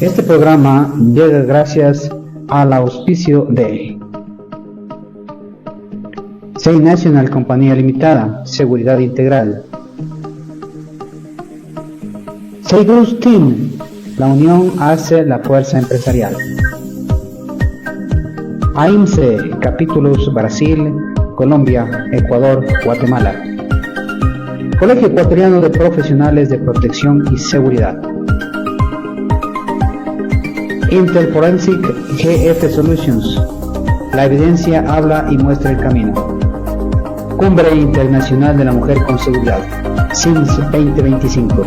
Este programa llega gracias al auspicio de SEI National Compañía Limitada, Seguridad Integral. SEI Group Team, la unión hace la fuerza empresarial. AIMSE, capítulos Brasil, Colombia, Ecuador, Guatemala. Colegio Ecuatoriano de Profesionales de Protección y Seguridad. Intel Forensic GF Solutions. La evidencia habla y muestra el camino. Cumbre Internacional de la Mujer con Seguridad. SIMS 2025.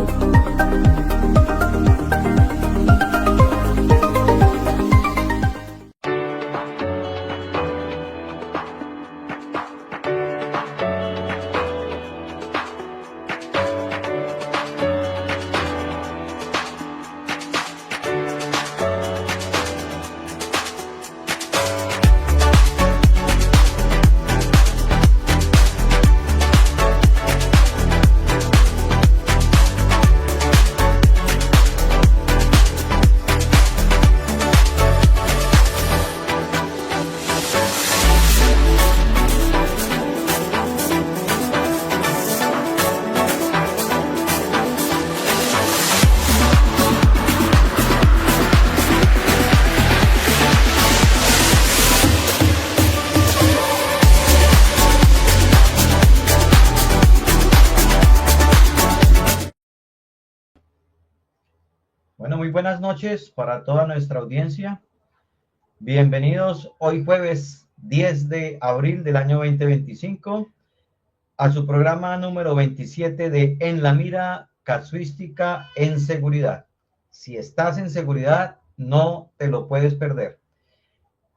Bueno, muy buenas noches para toda nuestra audiencia. Bienvenidos hoy jueves 10 de abril del año 2025 a su programa número 27 de En la Mira, Casuística en Seguridad. Si estás en seguridad, no te lo puedes perder.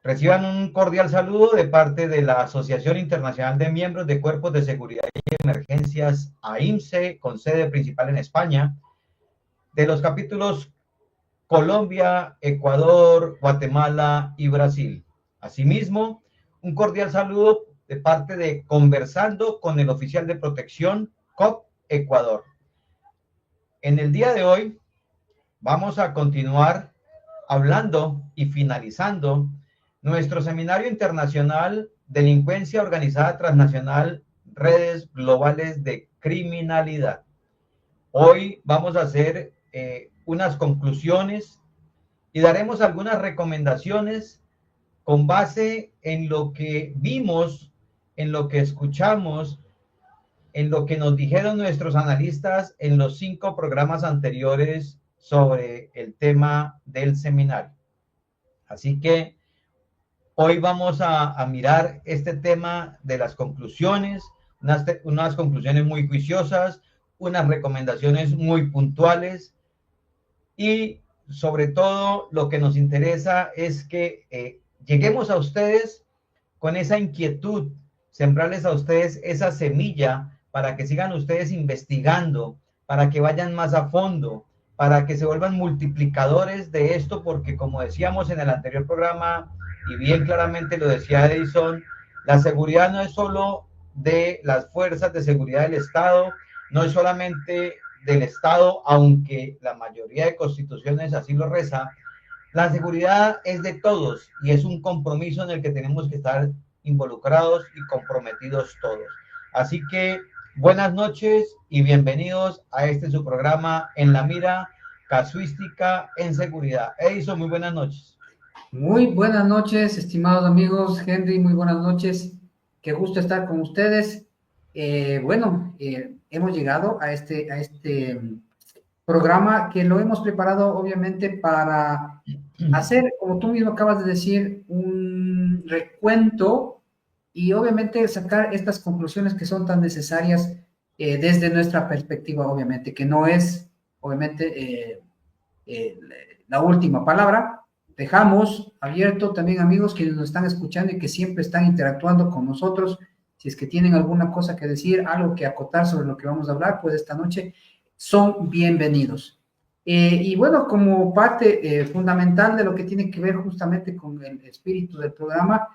Reciban un cordial saludo de parte de la Asociación Internacional de Miembros de Cuerpos de Seguridad y Emergencias, AIMSE, con sede principal en España, de los capítulos Colombia, Ecuador, Guatemala y Brasil. Asimismo, un cordial saludo de parte de Conversando con el Oficial de Protección, COP Ecuador. En el día de hoy vamos a continuar hablando y finalizando nuestro seminario internacional Delincuencia Organizada Transnacional, Redes Globales de Criminalidad. Hoy vamos a hacer unas conclusiones y daremos algunas recomendaciones con base en lo que vimos, en lo que escuchamos, en lo que nos dijeron nuestros analistas en los 5 programas anteriores sobre el tema del seminario. Así que hoy vamos a mirar este tema de las conclusiones, unas conclusiones muy juiciosas, unas recomendaciones muy puntuales y sobre todo lo que nos interesa es que lleguemos a ustedes con esa inquietud, sembrarles a ustedes esa semilla para que sigan ustedes investigando, para que vayan más a fondo, para que se vuelvan multiplicadores de esto, porque como decíamos en el anterior programa, y bien claramente lo decía Edison, la seguridad no es solo de las fuerzas de seguridad del Estado, no es solamente del Estado, aunque la mayoría de constituciones así lo reza. La seguridad es de todos y es un compromiso en el que tenemos que estar involucrados y comprometidos todos. Así que buenas noches y bienvenidos a este su programa En la Mira, Casuística en Seguridad. Edison, muy buenas noches. Muy buenas noches, estimados amigos. Henry, muy buenas noches. Qué gusto estar con ustedes. Hemos llegado a este programa que lo hemos preparado obviamente para hacer, como tú mismo acabas de decir, un recuento y obviamente sacar estas conclusiones que son tan necesarias desde nuestra perspectiva, obviamente, que no es, obviamente, la última palabra. Dejamos abierto también, amigos, quienes nos están escuchando y que siempre están interactuando con nosotros. Si es que tienen alguna cosa que decir, algo que acotar sobre lo que vamos a hablar, pues esta noche son bienvenidos. Y bueno, como parte fundamental de lo que tiene que ver justamente con el espíritu del programa,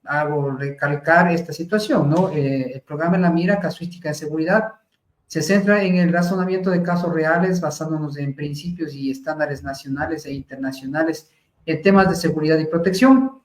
hago recalcar esta situación, ¿no? El programa En la Mira, Casuística de Seguridad, se centra en el razonamiento de casos reales basándonos en principios y estándares nacionales e internacionales en temas de seguridad y protección,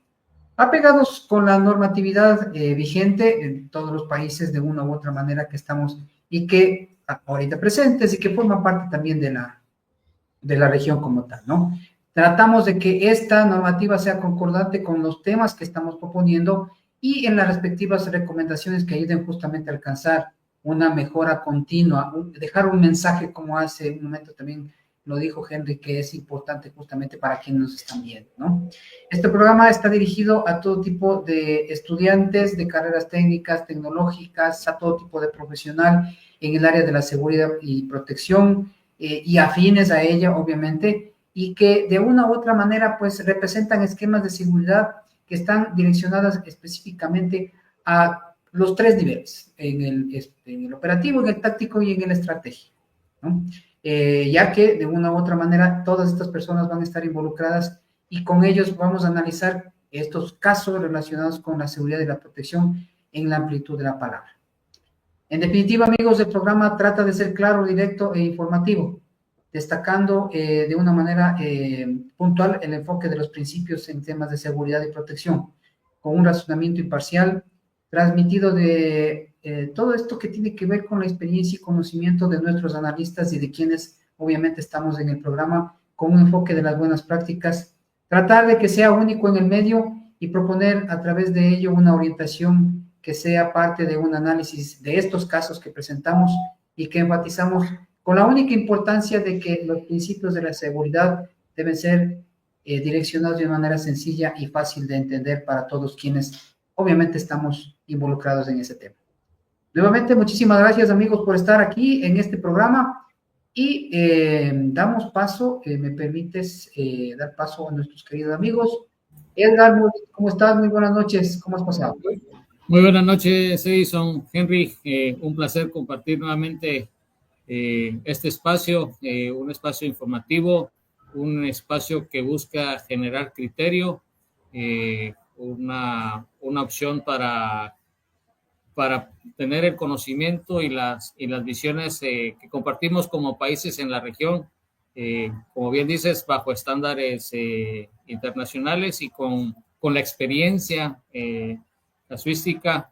apegados con la normatividad vigente en todos los países de una u otra manera que estamos y que ahorita presentes y que forman parte también de la región como tal, ¿no? Tratamos de que esta normativa sea concordante con los temas que estamos proponiendo y en las respectivas recomendaciones que ayuden justamente a alcanzar una mejora continua, dejar un mensaje, como hace un momento también lo dijo Henry, que es importante justamente para quienes nos están viendo, ¿no? Este programa está dirigido a todo tipo de estudiantes de carreras técnicas, tecnológicas, a todo tipo de profesional en el área de la seguridad y protección y afines a ella, obviamente, y que de una u otra manera, pues, representan esquemas de seguridad que están direccionadas específicamente a los tres niveles, en el operativo, en el táctico y en el estratégico, ¿no? Ya que de una u otra manera todas estas personas van a estar involucradas y con ellos vamos a analizar estos casos relacionados con la seguridad y la protección en la amplitud de la palabra. En definitiva, amigos, el programa trata de ser claro, directo e informativo, destacando de una manera puntual el enfoque de los principios en temas de seguridad y protección, con un razonamiento imparcial, transmitido de todo esto que tiene que ver con la experiencia y conocimiento de nuestros analistas y de quienes obviamente estamos en el programa, con un enfoque de las buenas prácticas, tratar de que sea único en el medio y proponer a través de ello una orientación que sea parte de un análisis de estos casos que presentamos y que enfatizamos con la única importancia de que los principios de la seguridad deben ser direccionados de una manera sencilla y fácil de entender para todos quienes obviamente estamos involucrados en ese tema. Nuevamente, muchísimas gracias, amigos, por estar aquí en este programa y damos paso, me permites dar paso a nuestros queridos amigos. Edgar, ¿cómo estás? Muy buenas noches, ¿cómo has pasado? Muy buenas noches, Edison, Henry, un placer compartir nuevamente este espacio, un espacio informativo, un espacio que busca generar criterio, una opción para tener el conocimiento y las visiones que compartimos como países en la región, como bien dices, bajo estándares internacionales y con la experiencia casuística,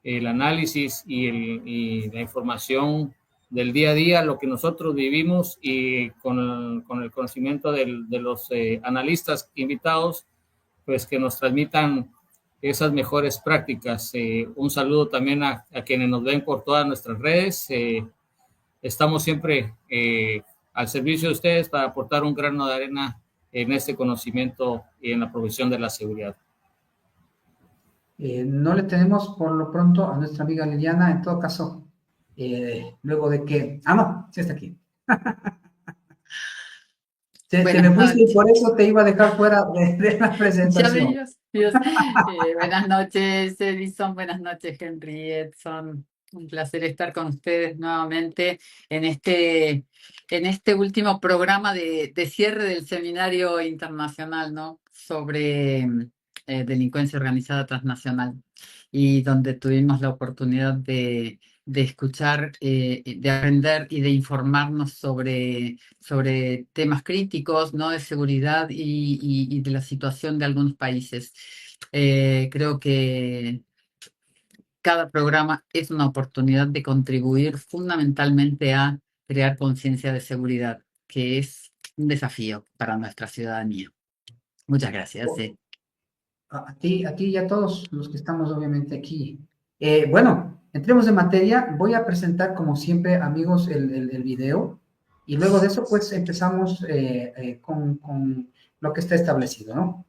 el análisis y la información del día a día, lo que nosotros vivimos y con el conocimiento de los analistas invitados, pues que nos transmitan esas mejores prácticas. Un saludo también a quienes nos ven por todas nuestras redes. Estamos siempre al servicio de ustedes para aportar un grano de arena en este conocimiento y en la provisión de la seguridad. No le tenemos por lo pronto a nuestra amiga Liliana, en todo caso, luego de que... no, sí está aquí. Te me fuiste y por eso te iba a dejar fuera de la presentación. Dios. Buenas noches, Edison, buenas noches, Henry, Edson. Un placer estar con ustedes nuevamente en este último programa de cierre del seminario internacional, ¿no? Sobre delincuencia organizada transnacional, y donde tuvimos la oportunidad de escuchar, de aprender y de informarnos sobre temas críticos, ¿no? De seguridad y de la situación de algunos países. Creo que cada programa es una oportunidad de contribuir fundamentalmente a crear conciencia de seguridad, que es un desafío para nuestra ciudadanía. Muchas gracias. A ti y a todos los que estamos obviamente aquí. Bueno, entremos en materia. Voy a presentar, como siempre, amigos, el video, y luego de eso, pues, empezamos con lo que está establecido, ¿no?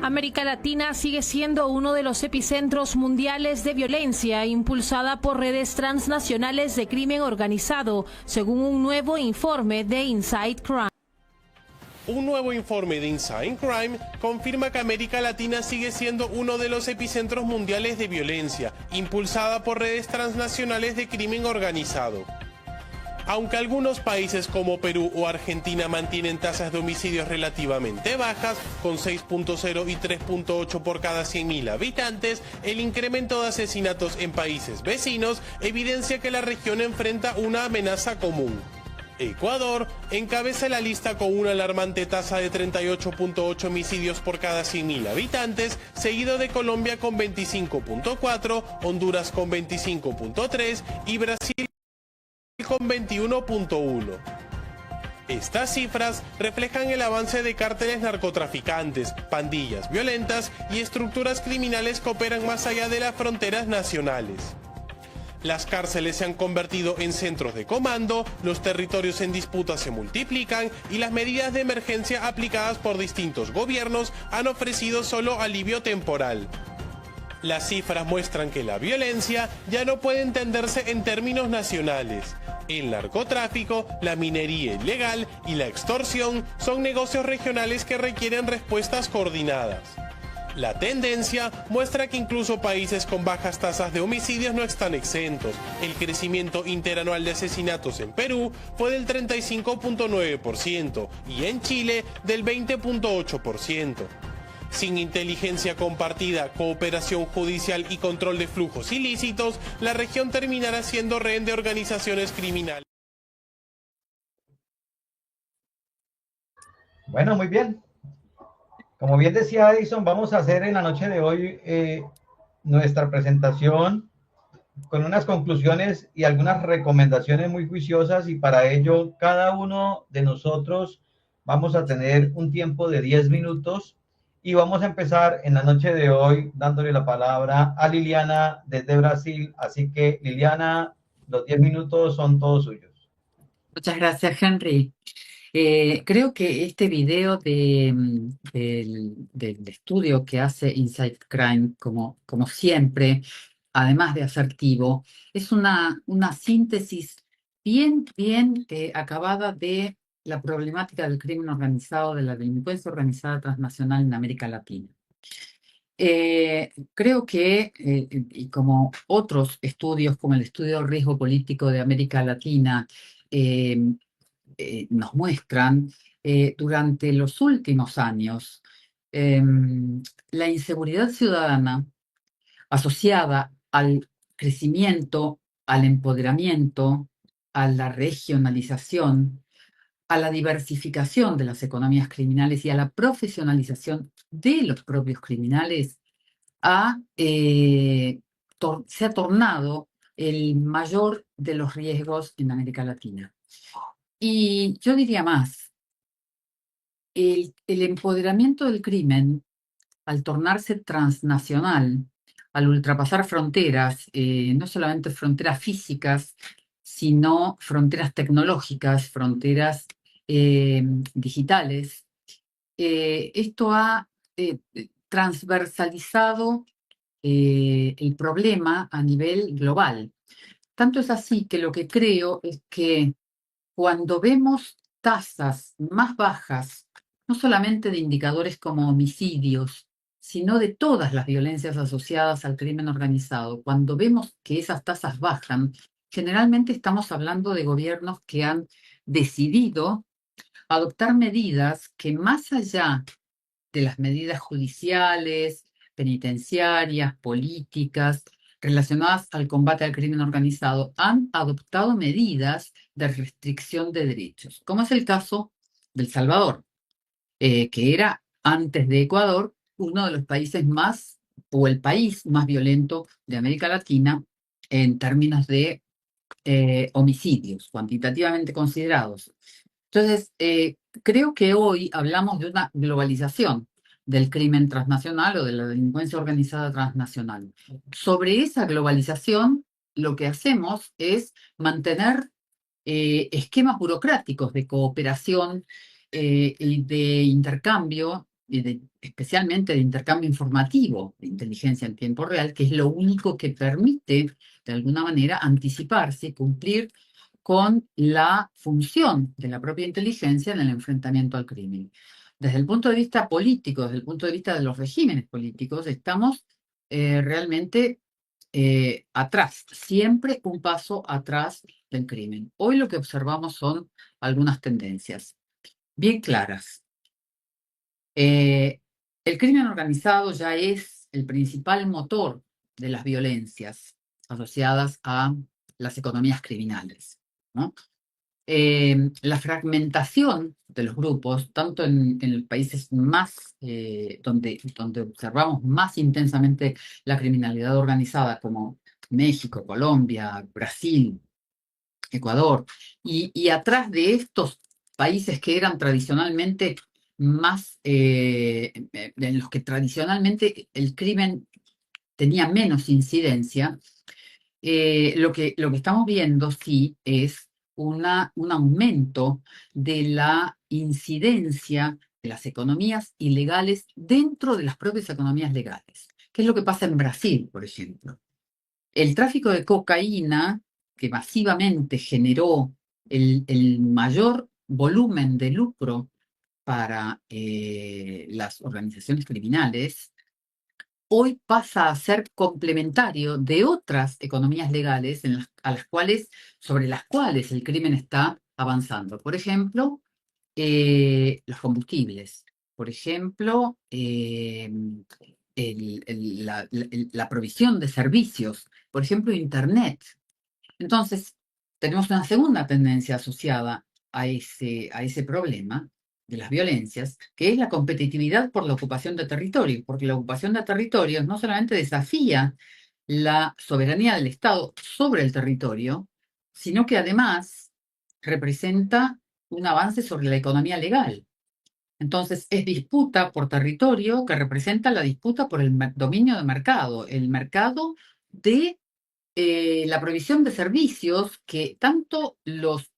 América Latina sigue siendo uno de los epicentros mundiales de violencia impulsada por redes transnacionales de crimen organizado, según un nuevo informe de Inside Crime. Un nuevo informe de Inside Crime confirma que América Latina sigue siendo uno de los epicentros mundiales de violencia, impulsada por redes transnacionales de crimen organizado. Aunque algunos países como Perú o Argentina mantienen tasas de homicidios relativamente bajas, con 6.0 y 3.8 por cada 100.000 habitantes, el incremento de asesinatos en países vecinos evidencia que la región enfrenta una amenaza común. Ecuador encabeza la lista con una alarmante tasa de 38.8 homicidios por cada 100.000 habitantes, seguido de Colombia con 25.4, Honduras con 25.3 y Brasil con 21.1. Estas cifras reflejan el avance de cárteles narcotraficantes, pandillas violentas y estructuras criminales que operan más allá de las fronteras nacionales. Las cárceles se han convertido en centros de comando, los territorios en disputa se multiplican y las medidas de emergencia aplicadas por distintos gobiernos han ofrecido solo alivio temporal. Las cifras muestran que la violencia ya no puede entenderse en términos nacionales. El narcotráfico, la minería ilegal y la extorsión son negocios regionales que requieren respuestas coordinadas. La tendencia muestra que incluso países con bajas tasas de homicidios no están exentos. El crecimiento interanual de asesinatos en Perú fue del 35.9% y en Chile del 20.8%. Sin inteligencia compartida, cooperación judicial y control de flujos ilícitos, la región terminará siendo rehén de organizaciones criminales. Bueno, muy bien. Como bien decía Edison, vamos a hacer en la noche de hoy nuestra presentación con unas conclusiones y algunas recomendaciones muy juiciosas, y para ello cada uno de nosotros vamos a tener un tiempo de 10 minutos y vamos a empezar en la noche de hoy dándole la palabra a Liliana desde Brasil. Así que, Liliana, los 10 minutos son todos suyos. Muchas gracias, Henry. Creo que este video del estudio que hace Inside Crime, como siempre, además de asertivo, es una síntesis bien acabada de la problemática del crimen organizado, de la delincuencia organizada transnacional en América Latina. Creo que, y como otros estudios, como el estudio del riesgo político de América Latina, nos muestran, durante los últimos años, la inseguridad ciudadana asociada al crecimiento, al empoderamiento, a la regionalización, a la diversificación de las economías criminales y a la profesionalización de los propios criminales, se ha tornado el mayor de los riesgos en América Latina. Y yo diría más, el empoderamiento del crimen, al tornarse transnacional, al ultrapasar fronteras, no solamente fronteras físicas, sino fronteras tecnológicas, fronteras digitales, esto ha transversalizado el problema a nivel global. Tanto es así que lo que creo es que cuando vemos tasas más bajas, no solamente de indicadores como homicidios, sino de todas las violencias asociadas al crimen organizado. Cuando vemos que esas tasas bajan, generalmente estamos hablando de gobiernos que han decidido adoptar medidas que, más allá de las medidas judiciales, penitenciarias, políticas, relacionadas al combate al crimen organizado, han adoptado medidas de restricción de derechos, como es el caso de El Salvador, que era, antes de Ecuador, uno de los países más, o el país más violento de América Latina en términos de homicidios, cuantitativamente considerados. Entonces, creo que hoy hablamos de una globalización del crimen transnacional o de la delincuencia organizada transnacional. Sobre esa globalización, lo que hacemos es mantener esquemas burocráticos de cooperación y de intercambio, especialmente de intercambio informativo de inteligencia en tiempo real, que es lo único que permite, de alguna manera, anticiparse y cumplir con la función de la propia inteligencia en el enfrentamiento al crimen. Desde el punto de vista político, desde el punto de vista de los regímenes políticos, estamos realmente atrás, siempre un paso atrás del crimen. Hoy lo que observamos son algunas tendencias bien claras. El crimen organizado ya es el principal motor de las violencias asociadas a las economías criminales, ¿no? La fragmentación de los grupos, tanto en los países más, donde observamos más intensamente la criminalidad organizada, como México, Colombia, Brasil, Ecuador, y atrás de estos países que eran tradicionalmente más, en los que tradicionalmente el crimen tenía menos incidencia, lo que estamos viendo, sí, es un aumento de la incidencia de las economías ilegales dentro de las propias economías legales. ¿Qué es lo que pasa en Brasil, por ejemplo? El tráfico de cocaína, que masivamente generó el mayor volumen de lucro para las organizaciones criminales, hoy pasa a ser complementario de otras economías legales sobre las cuales el crimen está avanzando. Por ejemplo, los combustibles. Por ejemplo, la provisión de servicios. Por ejemplo, Internet. Entonces, tenemos una segunda tendencia asociada a ese problema de las violencias, que es la competitividad por la ocupación de territorio, porque la ocupación de territorios no solamente desafía la soberanía del Estado sobre el territorio, sino que además representa un avance sobre la economía legal. Entonces, es disputa por territorio que representa la disputa por el dominio de mercado, el mercado de la provisión de servicios que tanto los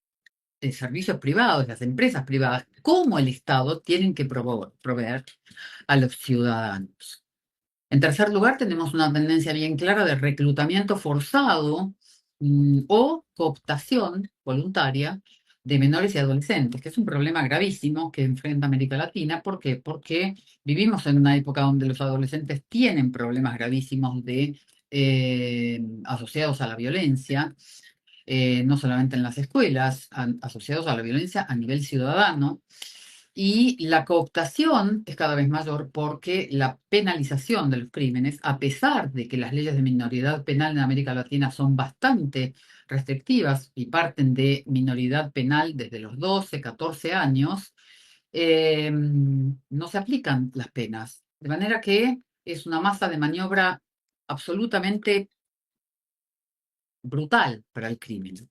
servicios privados, las empresas privadas, como el Estado tienen que proveer a los ciudadanos. En tercer lugar, tenemos una tendencia bien clara de reclutamiento forzado o cooptación voluntaria de menores y adolescentes, que es un problema gravísimo que enfrenta América Latina. ¿Por qué? Porque vivimos en una época donde los adolescentes tienen problemas gravísimos asociados a la violencia, no solamente en las escuelas, asociados a la violencia a nivel ciudadano. Y la cooptación es cada vez mayor porque la penalización de los crímenes, a pesar de que las leyes de minoridad penal en América Latina son bastante restrictivas y parten de minoridad penal desde los 12, 14 años, no se aplican las penas. De manera que es una masa de maniobra absolutamente brutal para el crimen.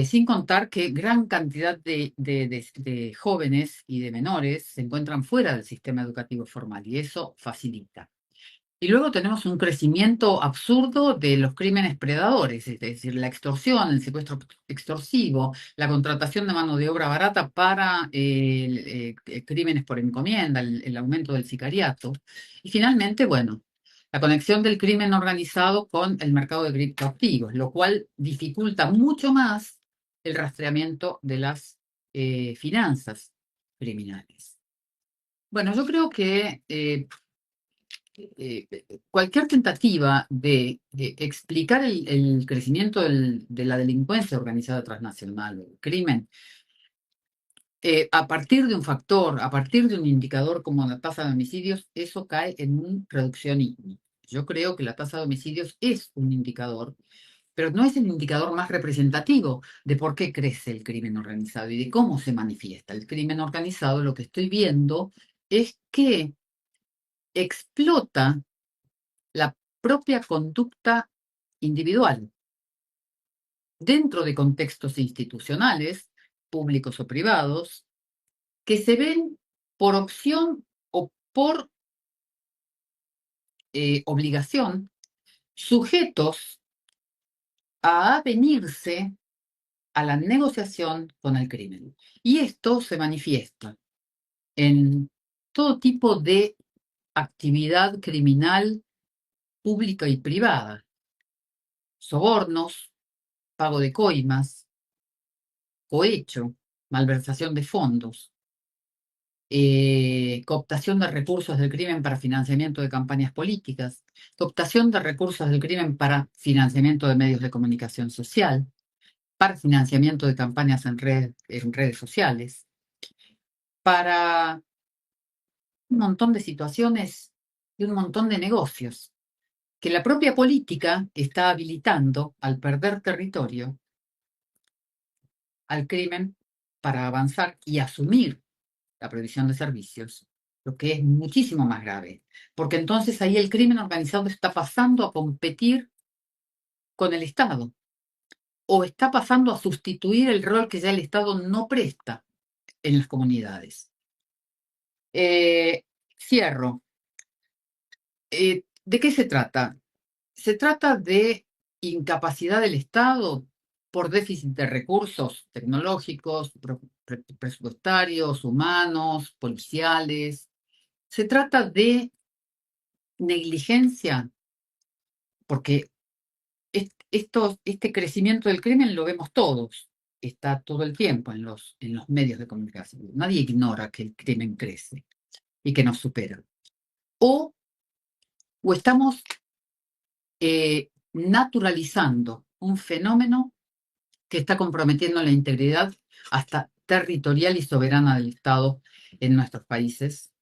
Sin contar que gran cantidad de jóvenes y de menores se encuentran fuera del sistema educativo formal y eso facilita. Y luego tenemos un crecimiento absurdo de los crímenes predadores, es decir, la extorsión, el secuestro extorsivo, la contratación de mano de obra barata para crímenes por encomienda, el aumento del sicariato. Y finalmente, bueno, la conexión del crimen organizado con el mercado de criptoactivos, lo cual dificulta mucho más el rastreamiento de las finanzas criminales. Bueno, yo creo que cualquier tentativa de explicar el crecimiento de la delincuencia organizada transnacional, el crimen, a partir de un factor, a partir de un indicador como la tasa de homicidios, eso cae en un reduccionismo. Yo creo que la tasa de homicidios es un indicador, pero no es el indicador más representativo de por qué crece el crimen organizado y de cómo se manifiesta. El crimen organizado, lo que estoy viendo es que explota la propia conducta individual dentro de contextos institucionales, públicos o privados, que se ven por opción o por obligación sujetos a avenirse a la negociación con el crimen. Y esto se manifiesta en todo tipo de actividad criminal pública y privada. Sobornos, pago de coimas, cohecho, malversación de fondos, cooptación de recursos del crimen para financiamiento de campañas políticas, cooptación de recursos del crimen para financiamiento de medios de comunicación social, para financiamiento de campañas en redes sociales, para un montón de situaciones y un montón de negocios que la propia política está habilitando al perder territorio al crimen para avanzar y asumir la provisión de servicios, lo que es muchísimo más grave, porque entonces ahí el crimen organizado está pasando a competir con el Estado o está pasando a sustituir el rol que ya el Estado no presta en las comunidades. Cierro. ¿De qué se trata? Se trata de incapacidad del Estado por déficit de recursos tecnológicos, presupuestarios, humanos, policiales. Se trata de negligencia, porque este crecimiento del crimen lo vemos todos, está todo el tiempo en los medios de comunicación. Nadie ignora que el crimen crece y que nos supera. O estamos naturalizando un fenómeno que está comprometiendo la integridad hasta territorial y soberana del Estado en nuestros países.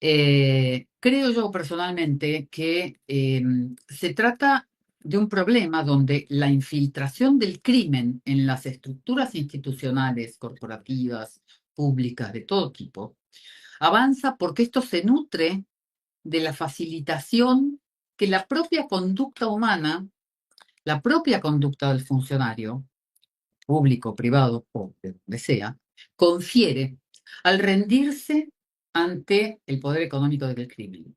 Creo yo personalmente que se trata de un problema donde la infiltración del crimen en las estructuras institucionales, corporativas, públicas, de todo tipo, avanza porque esto se nutre de la facilitación que la propia conducta humana, la propia conducta del funcionario, público, privado o de donde sea, confiere al rendirse ante el poder económico del crimen.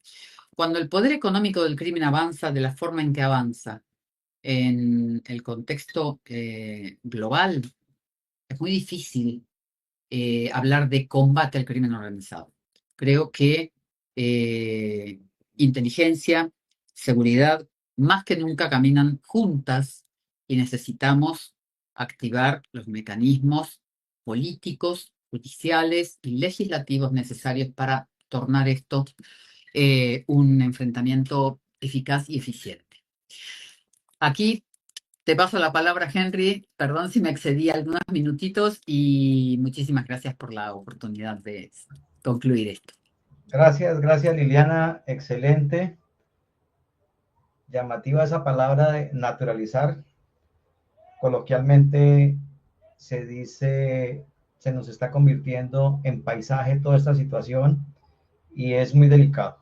Cuando el poder económico del crimen avanza de la forma en que avanza en el contexto global, es muy difícil hablar de combate al crimen organizado. Creo que inteligencia, seguridad, más que nunca caminan juntas y necesitamos activar los mecanismos políticos, judiciales y legislativos necesarios para tornar esto un enfrentamiento eficaz y eficiente. Aquí te paso la palabra, Henry. Perdón si me excedí algunos minutitos y muchísimas gracias por la oportunidad de concluir esto. Gracias Liliana, excelente. Llamativa esa palabra de naturalizar. Coloquialmente se dice, se nos está convirtiendo en paisaje toda esta situación y es muy delicado,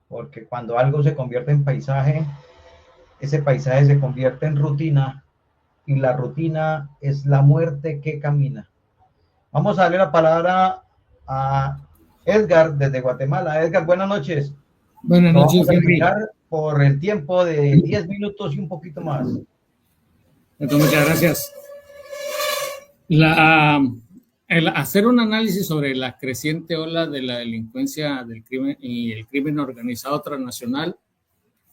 porque cuando algo se convierte en paisaje, ese paisaje se convierte en rutina y la rutina es la muerte que camina. Vamos a darle la palabra a Edgar desde Guatemala. Edgar, buenas noches. Buenas noches, Henry. Por el tiempo de 10 minutos y un poquito más. Entonces, muchas gracias. El hacer un análisis sobre la creciente ola de la delincuencia del crimen y el crimen organizado transnacional,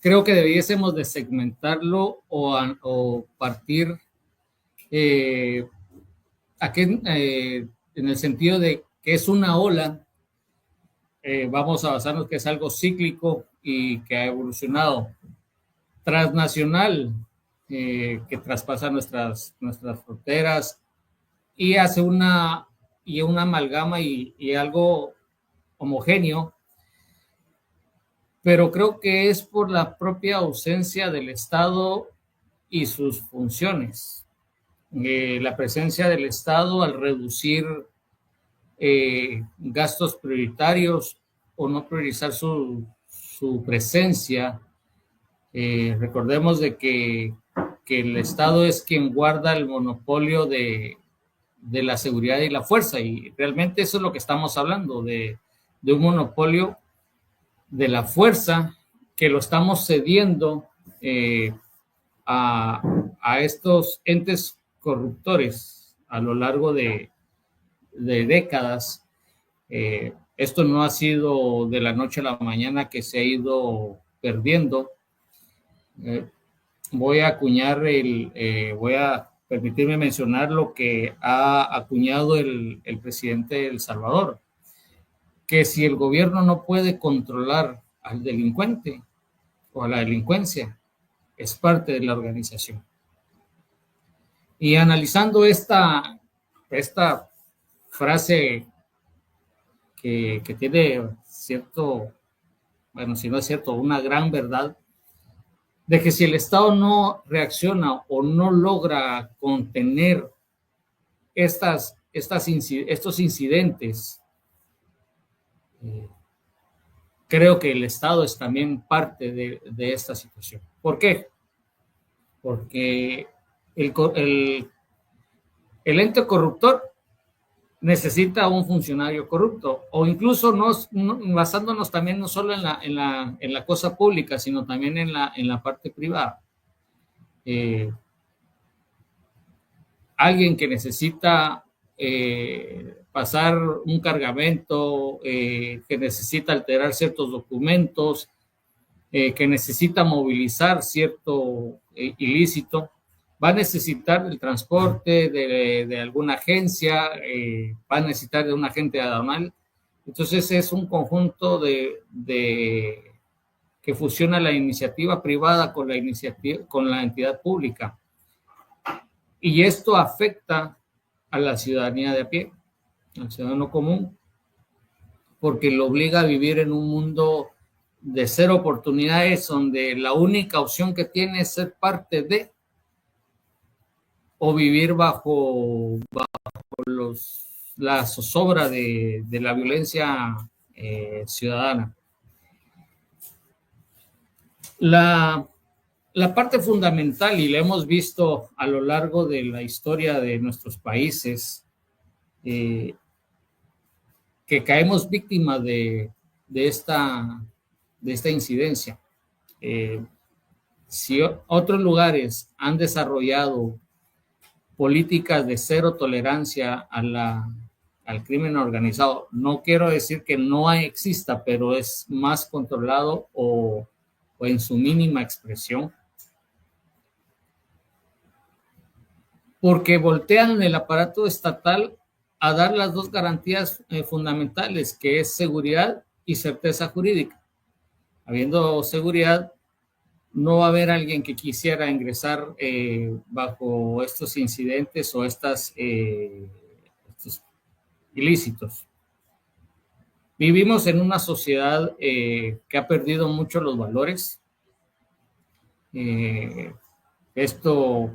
creo que debiésemos de segmentarlo o partir en el sentido de que es una ola vamos a basarnos que es algo cíclico y que ha evolucionado. Transnacional, que traspasa nuestras fronteras y hace una amalgama y algo homogéneo, pero creo que es por la propia ausencia del Estado y sus funciones. La presencia del Estado al reducir gastos prioritarios o no priorizar su presencia. Recordemos de que el Estado es quien guarda el monopolio de la seguridad y la fuerza, y realmente eso es lo que estamos hablando, de un monopolio de la fuerza que lo estamos cediendo a estos entes corruptores a lo largo de décadas. Esto no ha sido de la noche a la mañana que se ha ido perdiendo. Voy a permitirme mencionar lo que ha acuñado el presidente de El Salvador, que si el gobierno no puede controlar al delincuente o a la delincuencia, es parte de la organización. Y analizando esta frase que tiene cierto, bueno, si no es cierto, una gran verdad, de que si el Estado no reacciona o no logra contener estos incidentes, creo que el Estado es también parte de esta situación. ¿Por qué? Porque el ente corruptor necesita un funcionario corrupto, o incluso basándonos también no solo en la cosa pública, sino también en la parte privada. Alguien que necesita pasar un cargamento, que necesita alterar ciertos documentos, que necesita movilizar cierto ilícito, va a necesitar del transporte de alguna agencia, va a necesitar de un agente aduanal. Entonces es un conjunto que fusiona la iniciativa privada con la entidad pública. Y esto afecta a la ciudadanía de a pie, al ciudadano común, porque lo obliga a vivir en un mundo de cero oportunidades, donde la única opción que tiene es ser parte de, o vivir bajo la zozobra de la violencia ciudadana. La parte fundamental, y la hemos visto a lo largo de la historia de nuestros países, que caemos víctimas de esta incidencia. Si otros lugares han desarrollado políticas de cero tolerancia al crimen organizado, no quiero decir que no exista, pero es más controlado o en su mínima expresión, porque voltean el aparato estatal a dar las dos garantías fundamentales, que es seguridad y certeza jurídica. Habiendo seguridad, no va a haber alguien que quisiera ingresar bajo estos incidentes o estos ilícitos. Vivimos en una sociedad que ha perdido mucho los valores. Esto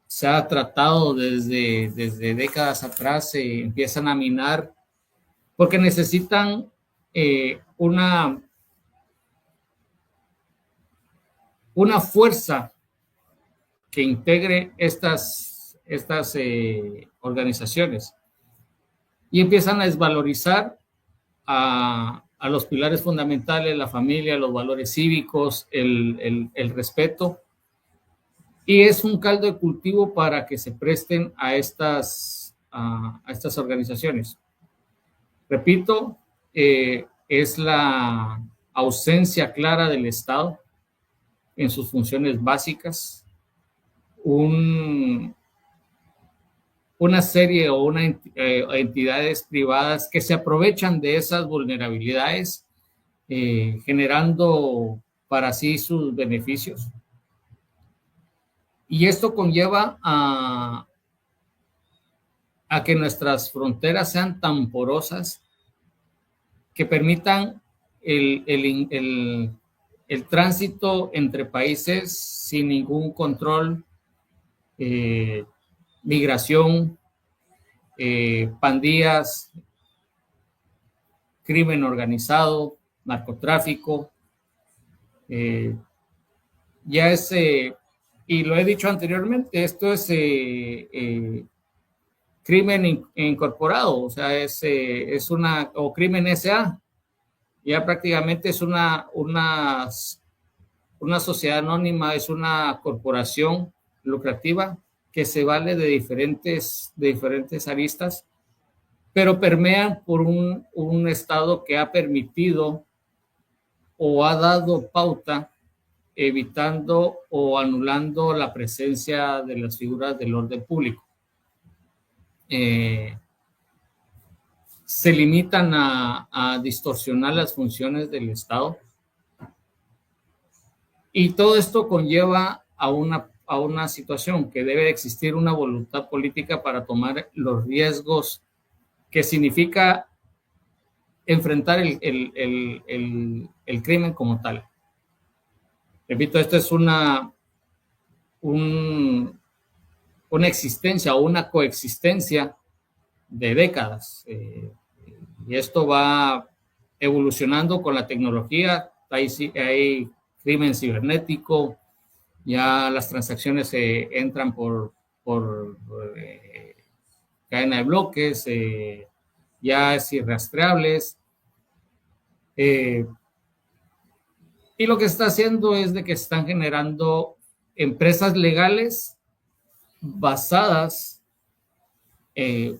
se ha tratado desde décadas atrás, se empiezan a minar porque necesitan una fuerza que integre estas organizaciones, y empiezan a desvalorizar a los pilares fundamentales, la familia, los valores cívicos, el respeto, y es un caldo de cultivo para que se presten a estas organizaciones. Repito, es la ausencia clara del Estado en sus funciones básicas, un una serie o una entidades privadas que se aprovechan de esas vulnerabilidades, generando para sí sus beneficios. Y esto conlleva a que nuestras fronteras sean tan porosas que permitan el tránsito entre países sin ningún control, migración, pandillas, crimen organizado, narcotráfico. Ya es, y lo he dicho anteriormente, esto es crimen incorporado, o sea, es una, o crimen SA. Ya prácticamente es una sociedad anónima, es una corporación lucrativa que se vale de diferentes aristas, pero permean por un Estado que ha permitido o ha dado pauta, evitando o anulando la presencia de las figuras del orden público. Se limitan a distorsionar las funciones del Estado. Y todo esto conlleva a una situación que debe existir una voluntad política para tomar los riesgos que significa enfrentar el crimen como tal. Repito, esto es una existencia o una coexistencia de décadas. Y esto va evolucionando con la tecnología. Hay crimen cibernético, ya las transacciones entran por cadena de bloques, ya es irrastreables. Y lo que está haciendo es de que están generando empresas legales basadas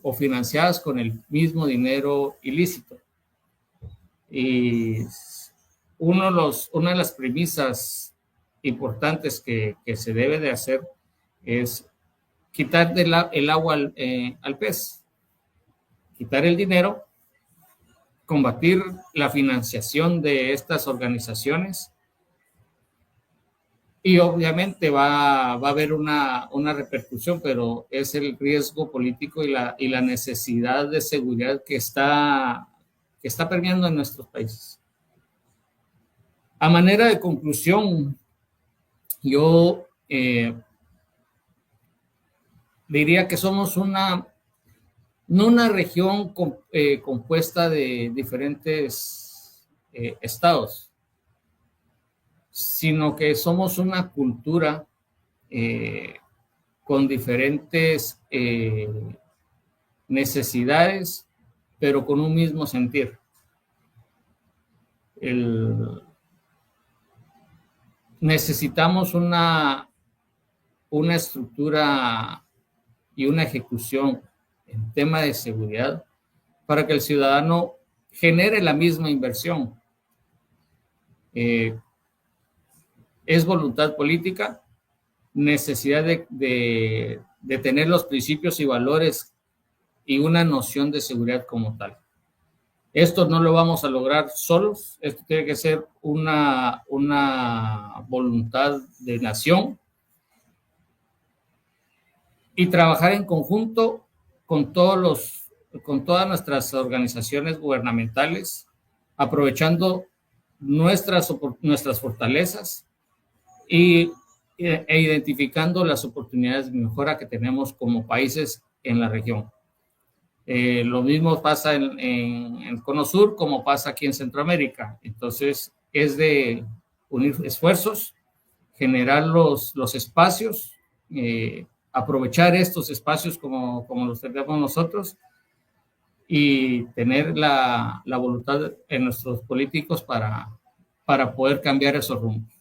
o financiadas con el mismo dinero ilícito. Y una de las premisas importantes que se debe de hacer es quitar el agua al pez, quitar el dinero, combatir la financiación de estas organizaciones. Y obviamente va a haber una repercusión, pero es el riesgo político y la necesidad de seguridad que está permeando en nuestros países. A manera de conclusión, yo diría que somos no una región compuesta de diferentes estados, sino que somos una cultura con diferentes necesidades, pero con un mismo sentir. Necesitamos una estructura y una ejecución en tema de seguridad para que el ciudadano genere la misma inversión. Es voluntad política, necesidad de tener los principios y valores y una noción de seguridad como tal. Esto no lo vamos a lograr solos, esto tiene que ser una voluntad de nación y trabajar en conjunto con todas nuestras organizaciones gubernamentales, aprovechando nuestras fortalezas e identificando las oportunidades de mejora que tenemos como países en la región. Lo mismo pasa en Cono Sur como pasa aquí en Centroamérica. Entonces, es de unir esfuerzos, generar los espacios, aprovechar estos espacios como los tenemos nosotros y tener la voluntad en nuestros políticos para poder cambiar esos rumbos.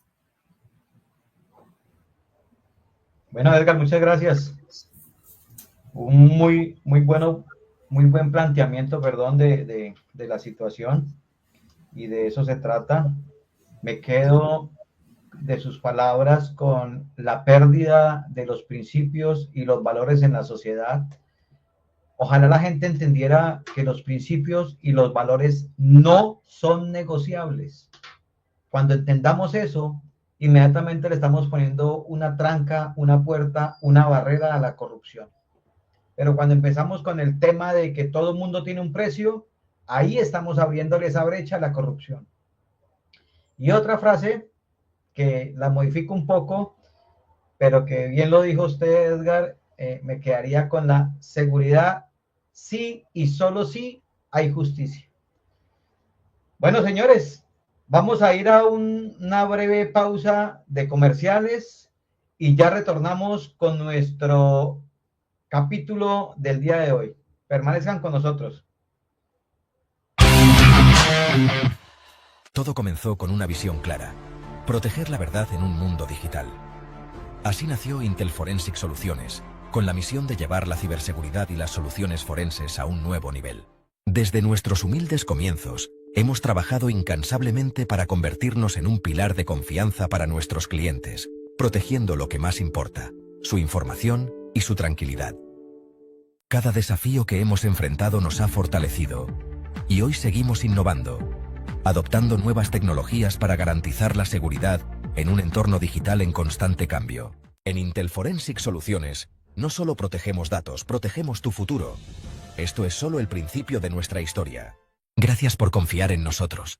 Bueno, Edgar, muchas gracias. Un muy buen planteamiento, de la situación, y de eso se trata. Me quedo de sus palabras con la pérdida de los principios y los valores en la sociedad Ojalá la gente entendiera que los principios y los valores no son negociables. Cuando entendamos eso, inmediatamente le estamos poniendo una tranca, una puerta, una barrera a la corrupción. Pero cuando empezamos con el tema de que todo el mundo tiene un precio, ahí estamos abriéndole esa brecha a la corrupción. Y otra frase que la modifico un poco, pero que bien lo dijo usted, Edgar, me quedaría con la seguridad, sí y solo sí hay justicia. Bueno, señores, vamos a ir a una breve pausa de comerciales y ya retornamos con nuestro capítulo del día de hoy. Permanezcan con nosotros. Todo comenzó con una visión clara: proteger la verdad en un mundo digital. Así nació Intel Forensic Soluciones, con la misión de llevar la ciberseguridad y las soluciones forenses a un nuevo nivel. Desde nuestros humildes comienzos, hemos trabajado incansablemente para convertirnos en un pilar de confianza para nuestros clientes, protegiendo lo que más importa: su información y su tranquilidad. Cada desafío que hemos enfrentado nos ha fortalecido, y hoy seguimos innovando, adoptando nuevas tecnologías para garantizar la seguridad en un entorno digital en constante cambio. En Intel Forensic Soluciones, no solo protegemos datos, protegemos tu futuro. Esto es solo el principio de nuestra historia. Gracias por confiar en nosotros.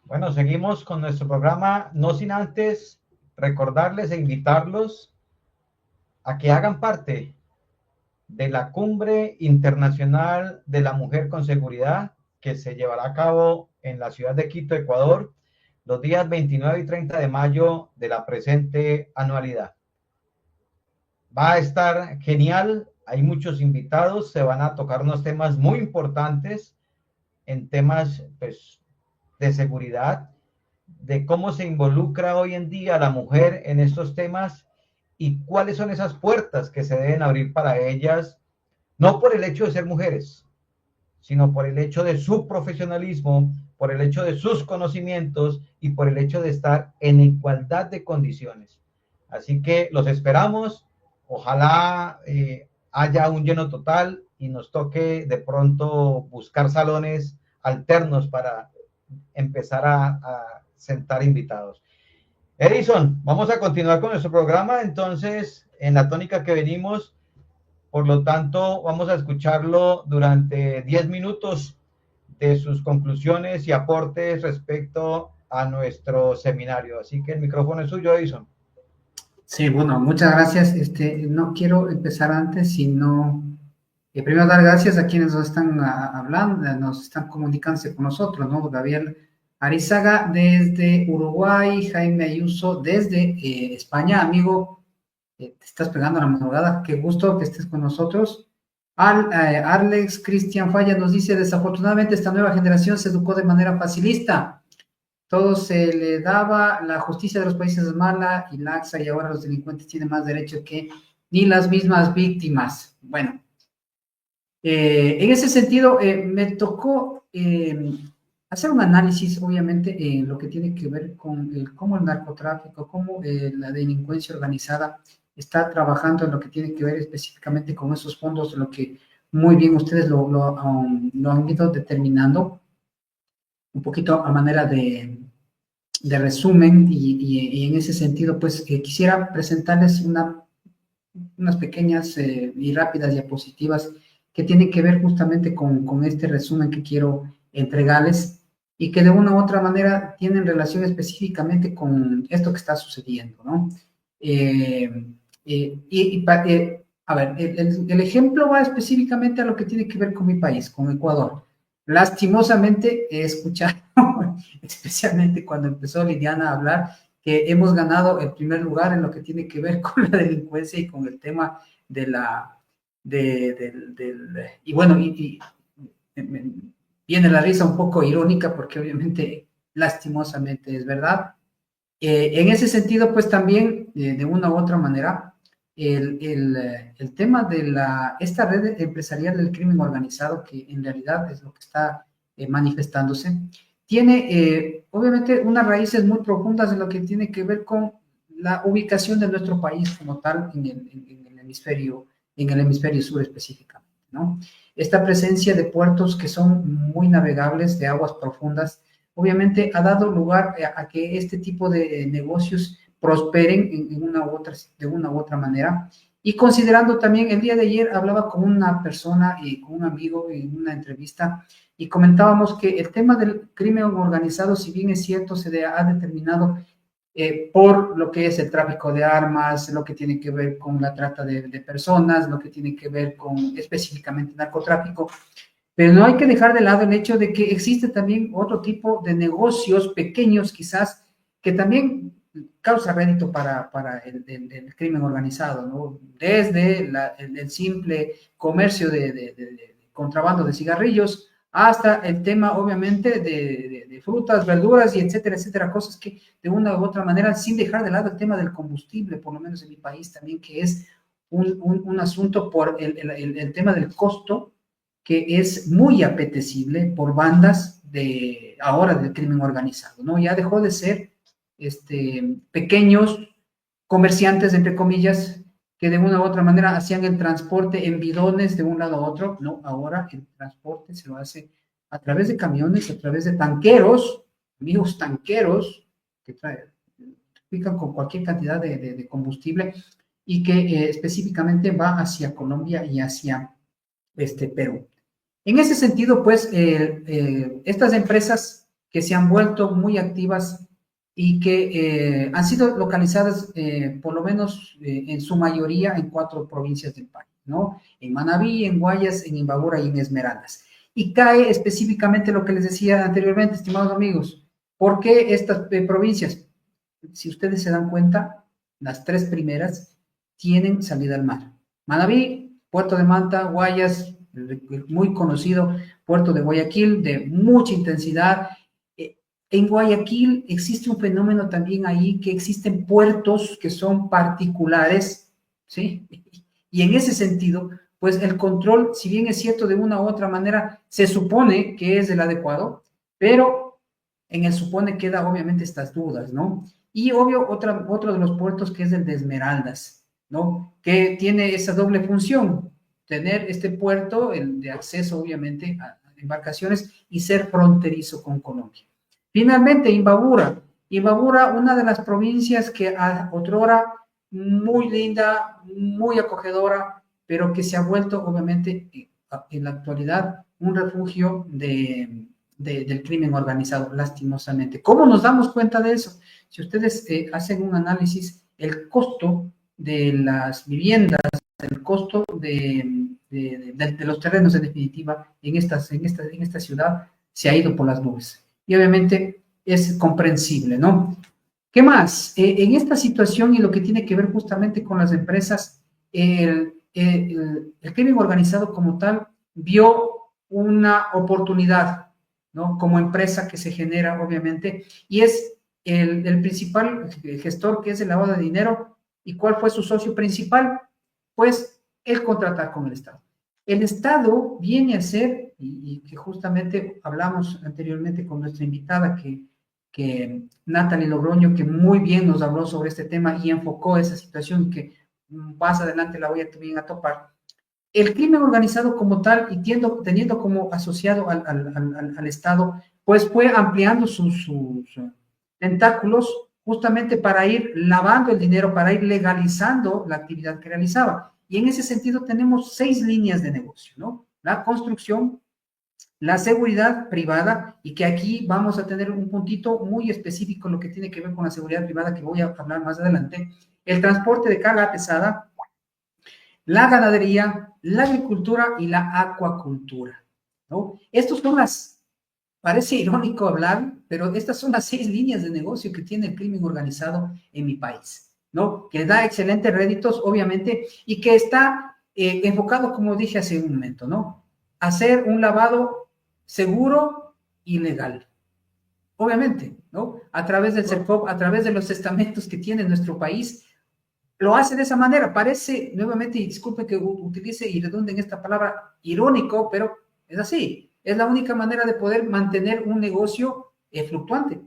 Bueno, seguimos con nuestro programa, no sin antes recordarles e invitarlos a que hagan parte de la Cumbre Internacional de la Mujer con Seguridad, que se llevará a cabo en la ciudad de Quito, Ecuador, los días 29 y 30 de mayo de la presente anualidad. Va a estar genial, hay muchos invitados, se van a tocar unos temas muy importantes en temas, pues, de seguridad, de cómo se involucra hoy en día la mujer en estos temas y cuáles son esas puertas que se deben abrir para ellas, no por el hecho de ser mujeres, sino por el hecho de su profesionalismo, por el hecho de sus conocimientos y por el hecho de estar en igualdad de condiciones. Así que los esperamos, ojalá haya un lleno total y nos toque de pronto buscar salones alternos para empezar a sentar invitados. Edison, vamos a continuar con nuestro programa, entonces, en la tónica que venimos, por lo tanto, vamos a escucharlo durante 10 minutos de sus conclusiones y aportes respecto a nuestro seminario. Así que el micrófono es suyo, Edison. Sí, bueno, muchas gracias. No quiero empezar antes, sino primero dar gracias a quienes nos están hablando, nos están comunicándose con nosotros, ¿no? Gabriel Arizaga desde Uruguay, Jaime Ayuso desde España, amigo, te estás pegando a la madrugada, qué gusto que estés con nosotros. Alex Cristian Falla nos dice: desafortunadamente esta nueva generación se educó de manera facilista, todo se le daba, la justicia de los países es mala y laxa, y ahora los delincuentes tienen más derecho que ni las mismas víctimas. Bueno, en ese sentido, me tocó hacer un análisis, obviamente, en lo que tiene que ver con cómo el narcotráfico, cómo la delincuencia organizada está trabajando en lo que tiene que ver específicamente con esos fondos, lo que muy bien ustedes lo han ido determinando, un poquito a manera de resumen y en ese sentido, pues quisiera presentarles unas pequeñas y rápidas diapositivas que tienen que ver justamente con este resumen que quiero entregarles y que de una u otra manera tienen relación específicamente con esto que está sucediendo, ¿no? A ver, el ejemplo va específicamente a lo que tiene que ver con mi país, con Ecuador. Lastimosamente he escuchado, especialmente cuando empezó Liliana a hablar, que hemos ganado el primer lugar en lo que tiene que ver con la delincuencia y con el tema de la... y bueno, viene la risa un poco irónica porque obviamente lastimosamente es verdad. En ese sentido, pues también, de una u otra manera, el tema de esta red empresarial del crimen organizado, que en realidad es lo que está manifestándose, tiene obviamente unas raíces muy profundas en lo que tiene que ver con la ubicación de nuestro país como tal en el hemisferio sur específicamente, ¿no? Esta presencia de puertos que son muy navegables, de aguas profundas, obviamente ha dado lugar a que este tipo de negocios prosperen de una u otra manera. Y considerando también, el día de ayer hablaba con una persona y con un amigo en una entrevista y comentábamos que el tema del crimen organizado, si bien es cierto, se ha determinado por lo que es el tráfico de armas, lo que tiene que ver con la trata de personas, lo que tiene que ver con específicamente narcotráfico, pero no hay que dejar de lado el hecho de que existe también otro tipo de negocios pequeños quizás que también causa rédito para el crimen organizado, ¿no? Desde el simple comercio de contrabando de cigarrillos hasta el tema, obviamente, de frutas, verduras y etcétera, etcétera, cosas que de una u otra manera, sin dejar de lado el tema del combustible, por lo menos en mi país también, que es un asunto por el tema del costo, que es muy apetecible por bandas ahora del crimen organizado, ¿no? Ya dejó de ser pequeños comerciantes, entre comillas, que de una u otra manera hacían el transporte en bidones de un lado a otro, no, ahora el transporte se lo hace a través de camiones, a través de tanqueros, amigos tanqueros, que trafican con cualquier cantidad de combustible y que específicamente va hacia Colombia y hacia Perú. En ese sentido, pues, estas empresas que se han vuelto muy activas y que han sido localizadas, por lo menos en su mayoría, en 4 provincias del país, ¿no? En Manabí, en Guayas, en Imbabura y en Esmeraldas. Y cae específicamente lo que les decía anteriormente, estimados amigos. ¿Por qué estas provincias? Si ustedes se dan cuenta, las 3 primeras tienen salida al mar. Manabí, Puerto de Manta, Guayas, muy conocido puerto de Guayaquil, de mucha intensidad. En Guayaquil existe un fenómeno también ahí, que existen puertos que son particulares, ¿sí? Y en ese sentido, pues el control, si bien es cierto, de una u otra manera, se supone que es el adecuado, pero en el supone queda obviamente estas dudas, ¿no? Y obvio, otro de los puertos que es el de Esmeraldas, ¿no? Que tiene esa doble función, tener este puerto, el de acceso obviamente a embarcaciones y ser fronterizo con Colombia. Finalmente, Imbabura, una de las provincias que otrora muy linda, muy acogedora, pero que se ha vuelto obviamente en la actualidad un refugio del crimen organizado, lastimosamente. ¿Cómo nos damos cuenta de eso? Si ustedes hacen un análisis, el costo de las viviendas, el costo de los terrenos, en definitiva, en esta ciudad, se ha ido por las nubes. Y obviamente es comprensible, ¿no? ¿Qué más? En esta situación y lo que tiene que ver justamente con las empresas, el crimen organizado como tal vio una oportunidad, ¿no? Como empresa que se genera, obviamente, y es el principal gestor, que es el lavado de dinero. ¿Y cuál fue su socio principal? Pues el contratar con el Estado. El Estado viene a ser, y que justamente hablamos anteriormente con nuestra invitada, que Natalie Logroño, que muy bien nos habló sobre este tema y enfocó esa situación que más adelante la voy a también a topar. El crimen organizado como tal, y teniendo como asociado al Estado, pues fue ampliando sus tentáculos justamente para ir lavando el dinero, para ir legalizando la actividad que realizaba. Y en ese sentido tenemos 6 líneas de negocio, ¿no? La construcción, la seguridad privada, y que aquí vamos a tener un puntito muy específico en lo que tiene que ver con la seguridad privada, que voy a hablar más adelante, el transporte de carga pesada, la ganadería, la agricultura y la acuacultura, ¿no? Estos son parece irónico hablar, pero estas son las 6 líneas de negocio que tiene el crimen organizado en mi país, ¿no? Que da excelentes réditos, obviamente, y que está enfocado, como dije hace un momento, ¿no? Hacer un lavado seguro y legal. Obviamente, ¿no? A través del CERCOP, a través de los estamentos que tiene nuestro país, lo hace de esa manera. Parece, nuevamente, y disculpe que utilice y redunde en esta palabra, irónico, pero es así. Es la única manera de poder mantener un negocio fluctuante.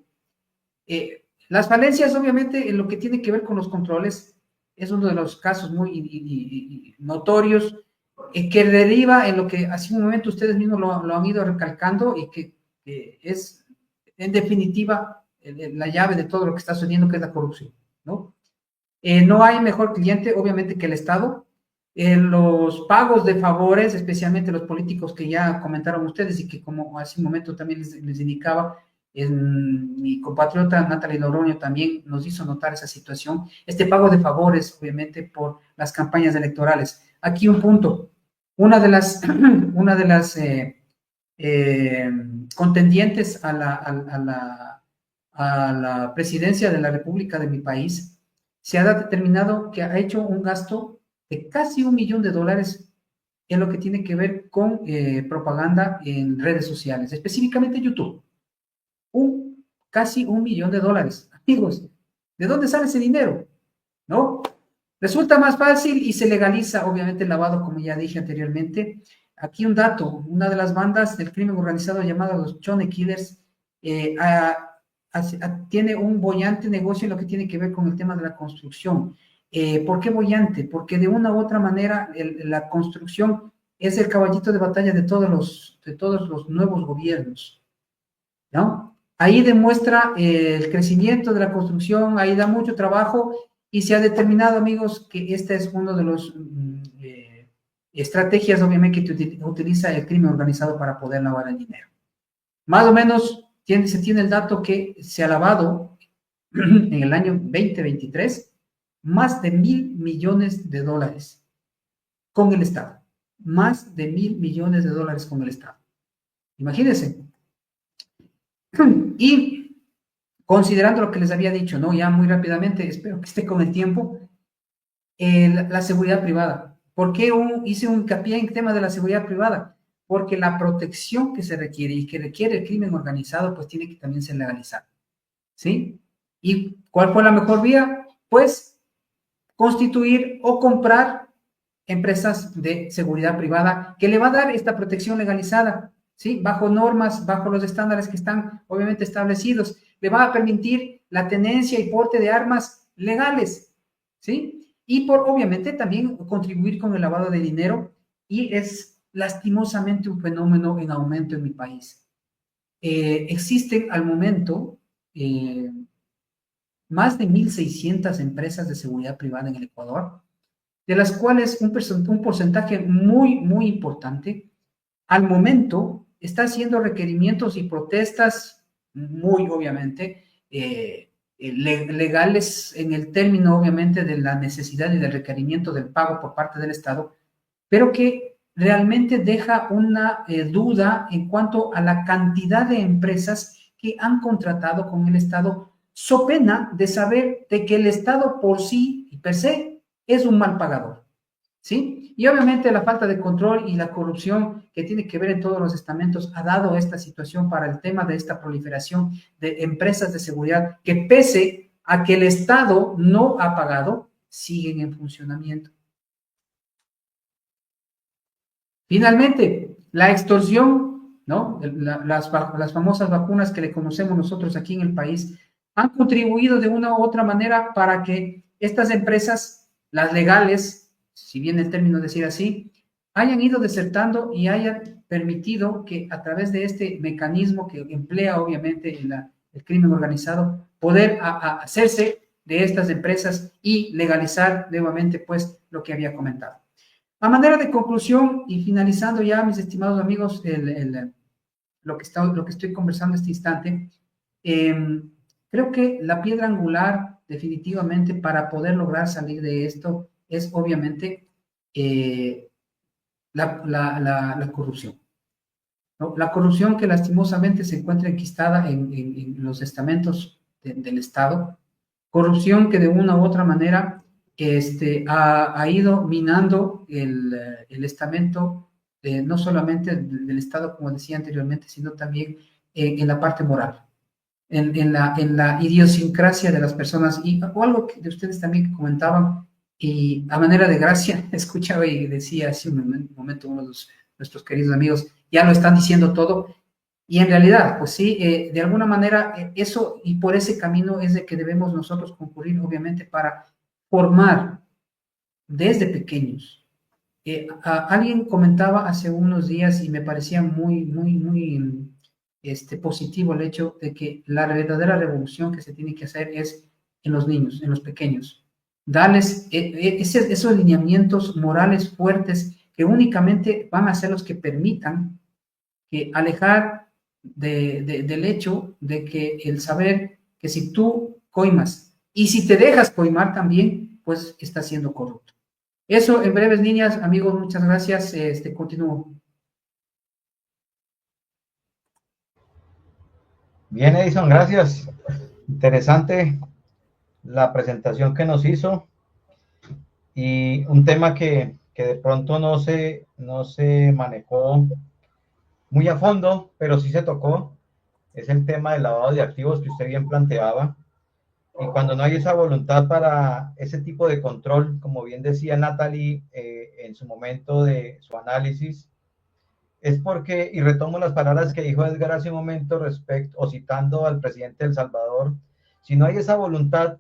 Las falencias, obviamente, en lo que tiene que ver con los controles, es uno de los casos muy notorios, que deriva en lo que hace un momento ustedes mismos lo han ido recalcando, y que es, en definitiva, la llave de todo lo que está sucediendo, que es la corrupción, ¿no? No hay mejor cliente, obviamente, que el Estado. Los pagos de favores, especialmente los políticos que ya comentaron ustedes, y que como hace un momento también les indicaba, mi compatriota Natalie Logroño también nos hizo notar esa situación, este pago de favores, obviamente, por las campañas electorales. Aquí un punto, una de las contendientes a la presidencia de la República de mi país, se ha determinado que ha hecho un gasto de casi $1 millón en lo que tiene que ver con propaganda en redes sociales, específicamente YouTube. Casi $1 millón. Amigos, ¿de dónde sale ese dinero? ¿No? Resulta más fácil y se legaliza, obviamente, el lavado, como ya dije anteriormente. Aquí un dato, una de las bandas del crimen organizado llamada los Chone Killers tiene un bollante negocio en lo que tiene que ver con el tema de la construcción. ¿Por qué bollante? Porque de una u otra manera la construcción es el caballito de batalla de todos los nuevos gobiernos, ¿no? Ahí demuestra el crecimiento de la construcción, ahí da mucho trabajo, y se ha determinado, amigos, que esta es una de las estrategias, obviamente, que utiliza el crimen organizado para poder lavar el dinero. Más o menos se tiene el dato que se ha lavado en el año 2023 más de $1.000 millones con el Estado. Más de $1.000 millones con el Estado. Imagínense. Y considerando lo que les había dicho, ¿no? Ya muy rápidamente, espero que esté con el tiempo, la seguridad privada. ¿Por qué hice un hincapié en el tema de la seguridad privada? Porque la protección que se requiere y que requiere el crimen organizado, pues tiene que también ser legalizada, ¿sí? ¿Y cuál fue la mejor vía? Pues constituir o comprar empresas de seguridad privada que le va a dar esta protección legalizada, ¿sí? Bajo normas, bajo los estándares que están obviamente establecidos. Le va a permitir la tenencia y porte de armas legales, ¿sí? Y obviamente también contribuir con el lavado de dinero, y es lastimosamente un fenómeno en aumento en mi país. Existen al momento más de 1.600 empresas de seguridad privada en el Ecuador, de las cuales un porcentaje muy, muy importante, al momento, está haciendo requerimientos y protestas muy, obviamente, legales en el término, obviamente, de la necesidad y del requerimiento del pago por parte del Estado, pero que realmente deja una duda en cuanto a la cantidad de empresas que han contratado con el Estado, so pena de saber de que el Estado por sí y per se es un mal pagador, ¿sí? Y obviamente la falta de control y la corrupción que tiene que ver en todos los estamentos ha dado esta situación para el tema de esta proliferación de empresas de seguridad que, pese a que el Estado no ha pagado, siguen en funcionamiento. Finalmente, la extorsión, ¿no? Las famosas vacunas que le conocemos nosotros aquí en el país, han contribuido de una u otra manera para que estas empresas, las legales, si bien el término decir así, hayan ido desertando y hayan permitido que a través de este mecanismo que emplea obviamente el crimen organizado, poder hacerse de estas empresas y legalizar nuevamente, pues, lo que había comentado. A manera de conclusión y finalizando ya, mis estimados amigos, lo que estoy conversando este instante, creo que la piedra angular definitivamente para poder lograr salir de esto es obviamente la corrupción, ¿no? La corrupción que lastimosamente se encuentra enquistada en los estamentos del Estado, corrupción que de una u otra manera ha ido minando el estamento, no solamente del Estado, como decía anteriormente, sino también en la parte moral, en la idiosincrasia de las personas, o algo de ustedes también que comentaban, y a manera de gracia, escuchaba y decía hace un momento uno de nuestros queridos amigos, ya lo están diciendo todo, y en realidad, pues sí, de alguna manera eso y por ese camino es de que debemos nosotros concurrir, obviamente, para formar desde pequeños. Alguien comentaba hace unos días y me parecía muy positivo el hecho de que la verdadera revolución que se tiene que hacer es en los niños, en los pequeños. Darles esos lineamientos morales fuertes que únicamente van a ser los que permitan que alejar del hecho de que el saber que si tú coimas y si te dejas coimar también, pues estás siendo corrupto. Eso en breves, niñas, amigos, muchas gracias. Continúo. Bien, Edison, gracias. Interesante la presentación que nos hizo y un tema que de pronto no se manejó muy a fondo, pero sí se tocó, es el tema del lavado de activos que usted bien planteaba. Y cuando no hay esa voluntad para ese tipo de control, como bien decía Natalie en su momento de su análisis, es porque, y retomo las palabras que dijo Edgar hace un momento respecto, o citando al presidente de El Salvador, si no hay esa voluntad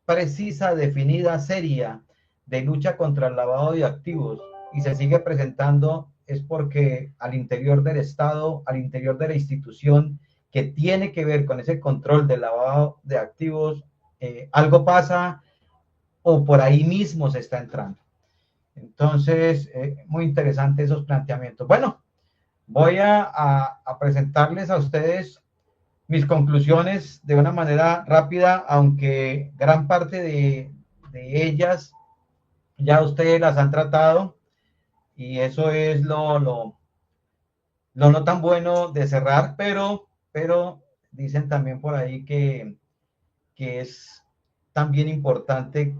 precisa, definida, seria, de lucha contra el lavado de activos, y se sigue presentando, es porque al interior del Estado, al interior de la institución que tiene que ver con ese control del lavado de activos, algo pasa o por ahí mismo se está entrando. Entonces, muy interesante esos planteamientos. Bueno, voy a presentarles a ustedes mis conclusiones de una manera rápida, aunque gran parte de ellas ya ustedes las han tratado, y eso es lo no tan bueno de cerrar, pero dicen también por ahí que es también importante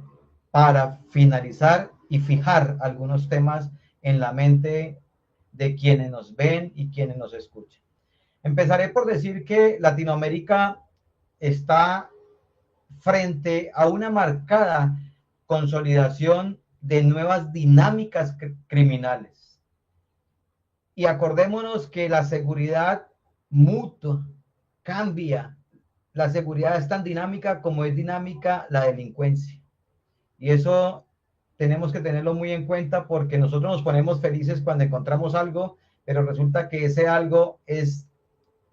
para finalizar y fijar algunos temas en la mente de quienes nos ven y quienes nos escuchan. Empezaré por decir que Latinoamérica está frente a una marcada consolidación de nuevas dinámicas criminales. Y acordémonos que la seguridad mutua cambia. La seguridad es tan dinámica como es dinámica la delincuencia. Y eso tenemos que tenerlo muy en cuenta, porque nosotros nos ponemos felices cuando encontramos algo, pero resulta que ese algo es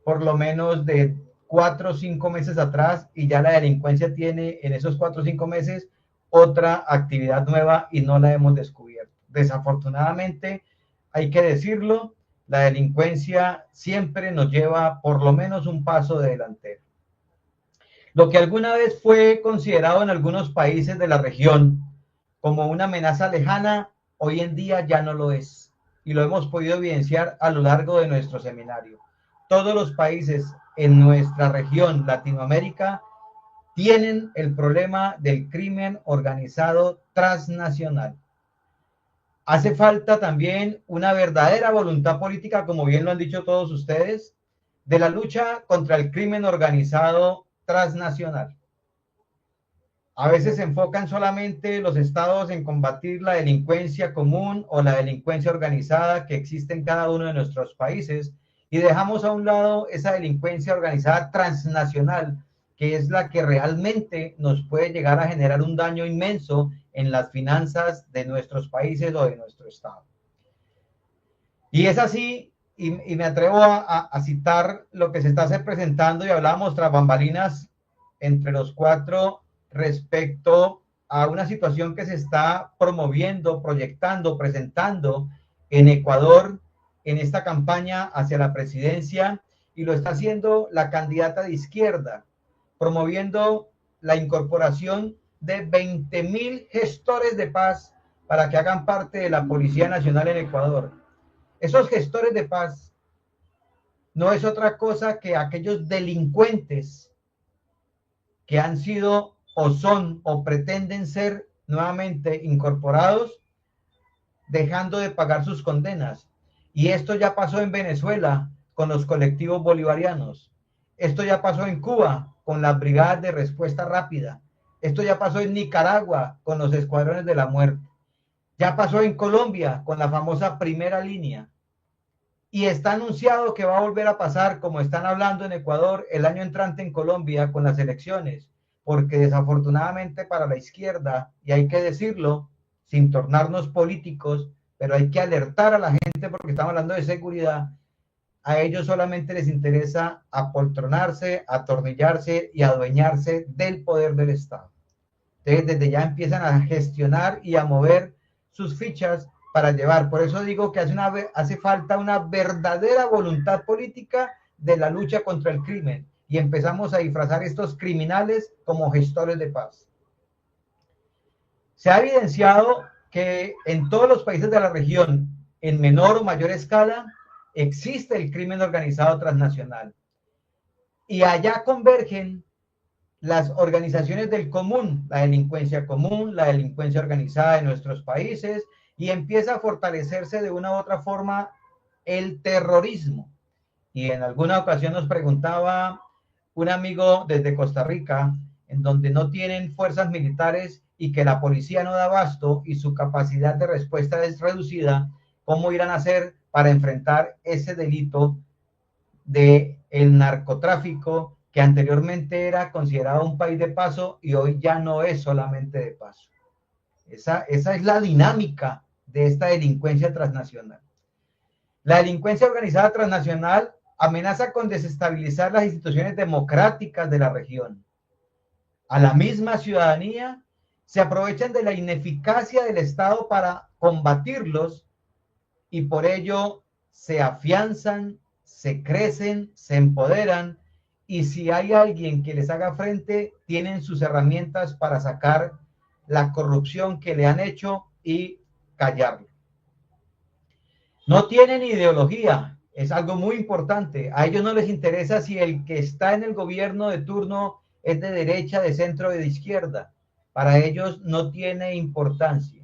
por lo menos de 4 o 5 meses atrás, y ya la delincuencia tiene en esos 4 o 5 meses otra actividad nueva y no la hemos descubierto. Desafortunadamente, hay que decirlo, la delincuencia siempre nos lleva por lo menos un paso de delantera. Lo que alguna vez fue considerado en algunos países de la región como una amenaza lejana, hoy en día ya no lo es, y lo hemos podido evidenciar a lo largo de nuestro seminario. Todos los países en nuestra región, Latinoamérica, tienen el problema del crimen organizado transnacional. Hace falta también una verdadera voluntad política, como bien lo han dicho todos ustedes, de la lucha contra el crimen organizado transnacional. A veces se enfocan solamente los estados en combatir la delincuencia común o la delincuencia organizada que existe en cada uno de nuestros países, y dejamos a un lado esa delincuencia organizada transnacional, que es la que realmente nos puede llegar a generar un daño inmenso en las finanzas de nuestros países o de nuestro estado. Y es así y me atrevo a citar lo que se está presentando y hablábamos tras bambalinas entre los cuatro respecto a una situación que se está promoviendo, proyectando, presentando en Ecuador en esta campaña hacia la presidencia, y lo está haciendo la candidata de izquierda, promoviendo la incorporación de 20.000 gestores de paz para que hagan parte de la Policía Nacional en Ecuador. Esos gestores de paz no es otra cosa que aquellos delincuentes que han sido o son o pretenden ser nuevamente incorporados, dejando de pagar sus condenas. Y esto ya pasó en Venezuela con los colectivos bolivarianos. Esto ya pasó en Cuba con las brigadas de respuesta rápida. Esto ya pasó en Nicaragua con los escuadrones de la muerte. Ya pasó en Colombia con la famosa primera línea. Y está anunciado que va a volver a pasar, como están hablando en Ecuador, el año entrante en Colombia con las elecciones. Porque desafortunadamente para la izquierda, y hay que decirlo, sin tornarnos políticos, pero hay que alertar a la gente porque estamos hablando de seguridad, a ellos solamente les interesa apoltronarse, atornillarse y adueñarse del poder del Estado. Entonces desde ya empiezan a gestionar y a mover sus fichas para llevar. Por eso digo que hace falta una verdadera voluntad política de la lucha contra el crimen, y empezamos a disfrazar estos criminales como gestores de paz. Se ha evidenciado que en todos los países de la región, en menor o mayor escala, existe el crimen organizado transnacional. Y allá convergen las organizaciones del común, la delincuencia común, la delincuencia organizada de nuestros países, y empieza a fortalecerse de una u otra forma el terrorismo. Y en alguna ocasión nos preguntaba un amigo desde Costa Rica, en donde no tienen fuerzas militares y que la policía no da abasto y su capacidad de respuesta es reducida, ¿cómo irán a hacer para enfrentar ese delito del narcotráfico, que anteriormente era considerado un país de paso y hoy ya no es solamente de paso? Esa es la dinámica de esta delincuencia transnacional. La delincuencia organizada transnacional amenaza con desestabilizar las instituciones democráticas de la región. A la misma ciudadanía se aprovechan de la ineficacia del Estado para combatirlos, y por ello se afianzan, se crecen, se empoderan, y si hay alguien que les haga frente, tienen sus herramientas para sacar la corrupción que le han hecho y callarlo. No tienen ideología, es algo muy importante. A ellos no les interesa si el que está en el gobierno de turno es de derecha, de centro o de izquierda. Para ellos no tiene importancia.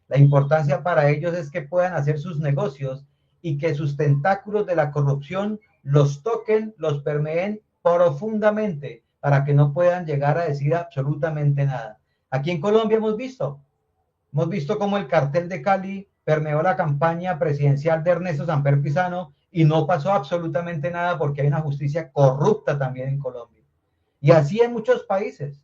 La importancia para ellos es que puedan hacer sus negocios y que sus tentáculos de la corrupción los toquen, los permeen profundamente para que no puedan llegar a decir absolutamente nada. Aquí en Colombia hemos visto cómo el cartel de Cali permeó la campaña presidencial de Ernesto Samper Pizano y no pasó absolutamente nada porque hay una justicia corrupta también en Colombia. Y así en muchos países.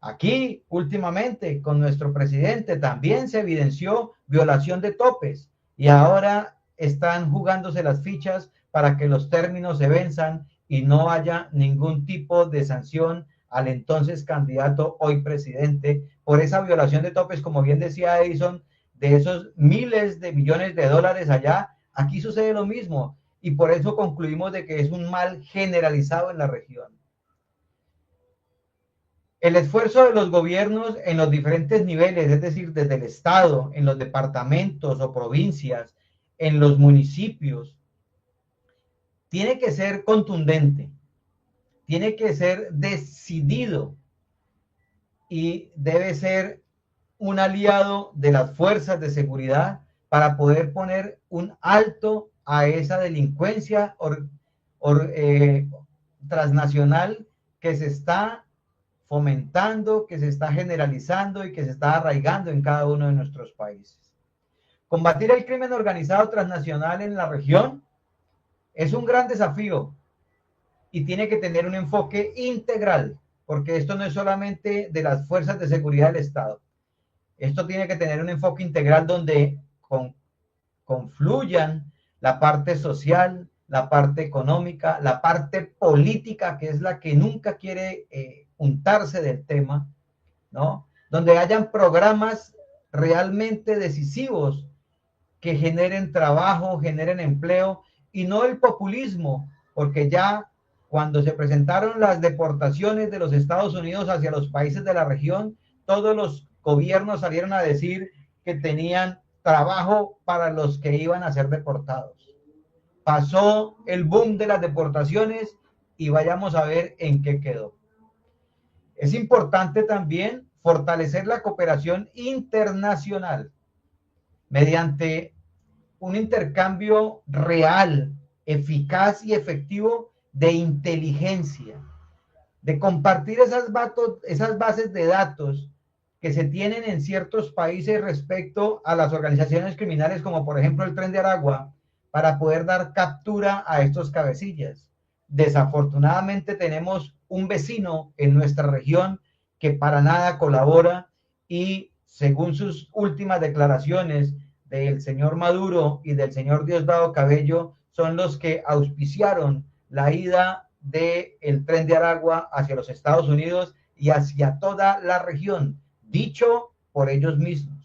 Aquí, últimamente, con nuestro presidente también se evidenció violación de topes y ahora están jugándose las fichas para que los términos se venzan y no haya ningún tipo de sanción al entonces candidato, hoy presidente, por esa violación de topes, como bien decía Edison, de esos miles de millones de dólares allá. Aquí sucede lo mismo y por eso concluimos de que es un mal generalizado en la región. El esfuerzo de los gobiernos en los diferentes niveles, es decir, desde el Estado, en los departamentos o provincias, en los municipios, tiene que ser contundente, tiene que ser decidido y debe ser un aliado de las fuerzas de seguridad para poder poner un alto a esa delincuencia transnacional que se está fomentando, que se está generalizando y que se está arraigando en cada uno de nuestros países. Combatir el crimen organizado transnacional en la región es un gran desafío y tiene que tener un enfoque integral, porque esto no es solamente de las fuerzas de seguridad del Estado. Esto tiene que tener un enfoque integral donde confluyan la parte social, la parte económica, la parte política, que es la que nunca quiere untarse del tema, ¿no? Donde hayan programas realmente decisivos que generen trabajo, generen empleo, y no el populismo, porque ya cuando se presentaron las deportaciones de los Estados Unidos hacia los países de la región, todos los gobiernos salieron a decir que tenían trabajo para los que iban a ser deportados. Pasó el boom de las deportaciones y vayamos a ver en qué quedó. Es importante también fortalecer la cooperación internacional mediante un intercambio real, eficaz y efectivo de inteligencia, de compartir esas bases de datos que se tienen en ciertos países respecto a las organizaciones criminales, como por ejemplo el Tren de Aragua, para poder dar captura a estos cabecillas. Desafortunadamente tenemos un vecino en nuestra región que para nada colabora y según sus últimas declaraciones del señor Maduro y del señor Diosdado Cabello, son los que auspiciaron la ida del Tren de Aragua hacia los Estados Unidos y hacia toda la región, dicho por ellos mismos.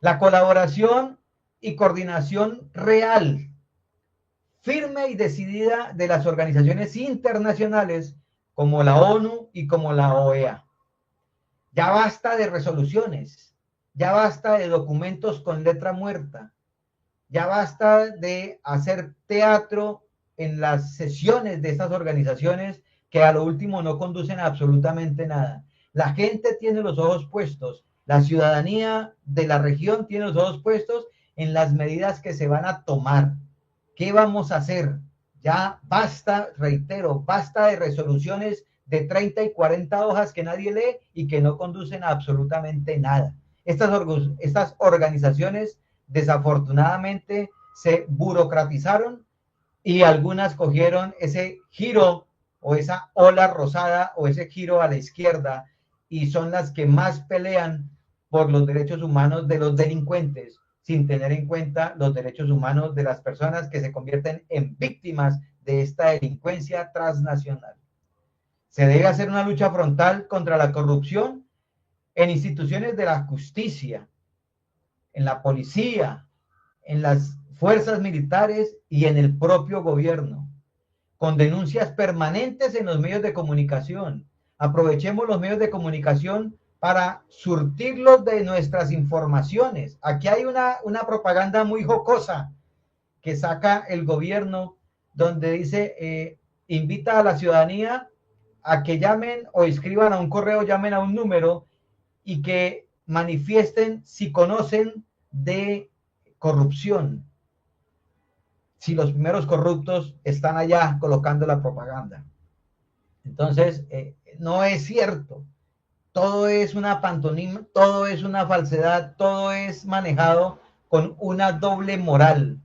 La colaboración y coordinación real, firme y decidida de las organizaciones internacionales como la ONU y como la OEA. Ya basta de resoluciones, ya basta de documentos con letra muerta, ya basta de hacer teatro en las sesiones de estas organizaciones que a lo último no conducen a absolutamente nada. La gente tiene los ojos puestos, la ciudadanía de la región tiene los ojos puestos en las medidas que se van a tomar. ¿Qué vamos a hacer? Ya basta, reitero, basta de resoluciones de 30 y 40 hojas que nadie lee y que no conducen a absolutamente nada. Estas organizaciones desafortunadamente se burocratizaron y algunas cogieron ese giro o esa ola rosada o ese giro a la izquierda y son las que más pelean por los derechos humanos de los delincuentes, sin tener en cuenta los derechos humanos de las personas que se convierten en víctimas de esta delincuencia transnacional. Se debe hacer una lucha frontal contra la corrupción en instituciones de la justicia, en la policía, en las fuerzas militares y en el propio gobierno, con denuncias permanentes en los medios de comunicación. Aprovechemos los medios de comunicación para surtirlos de nuestras informaciones. Aquí hay una propaganda muy jocosa que saca el gobierno donde dice, invita a la ciudadanía a que llamen o escriban a un correo, llamen a un número y que manifiesten si conocen de corrupción, si los primeros corruptos están allá colocando la propaganda. Entonces, no es cierto. Todo es una pantomima, todo es una falsedad, todo es manejado con una doble moral.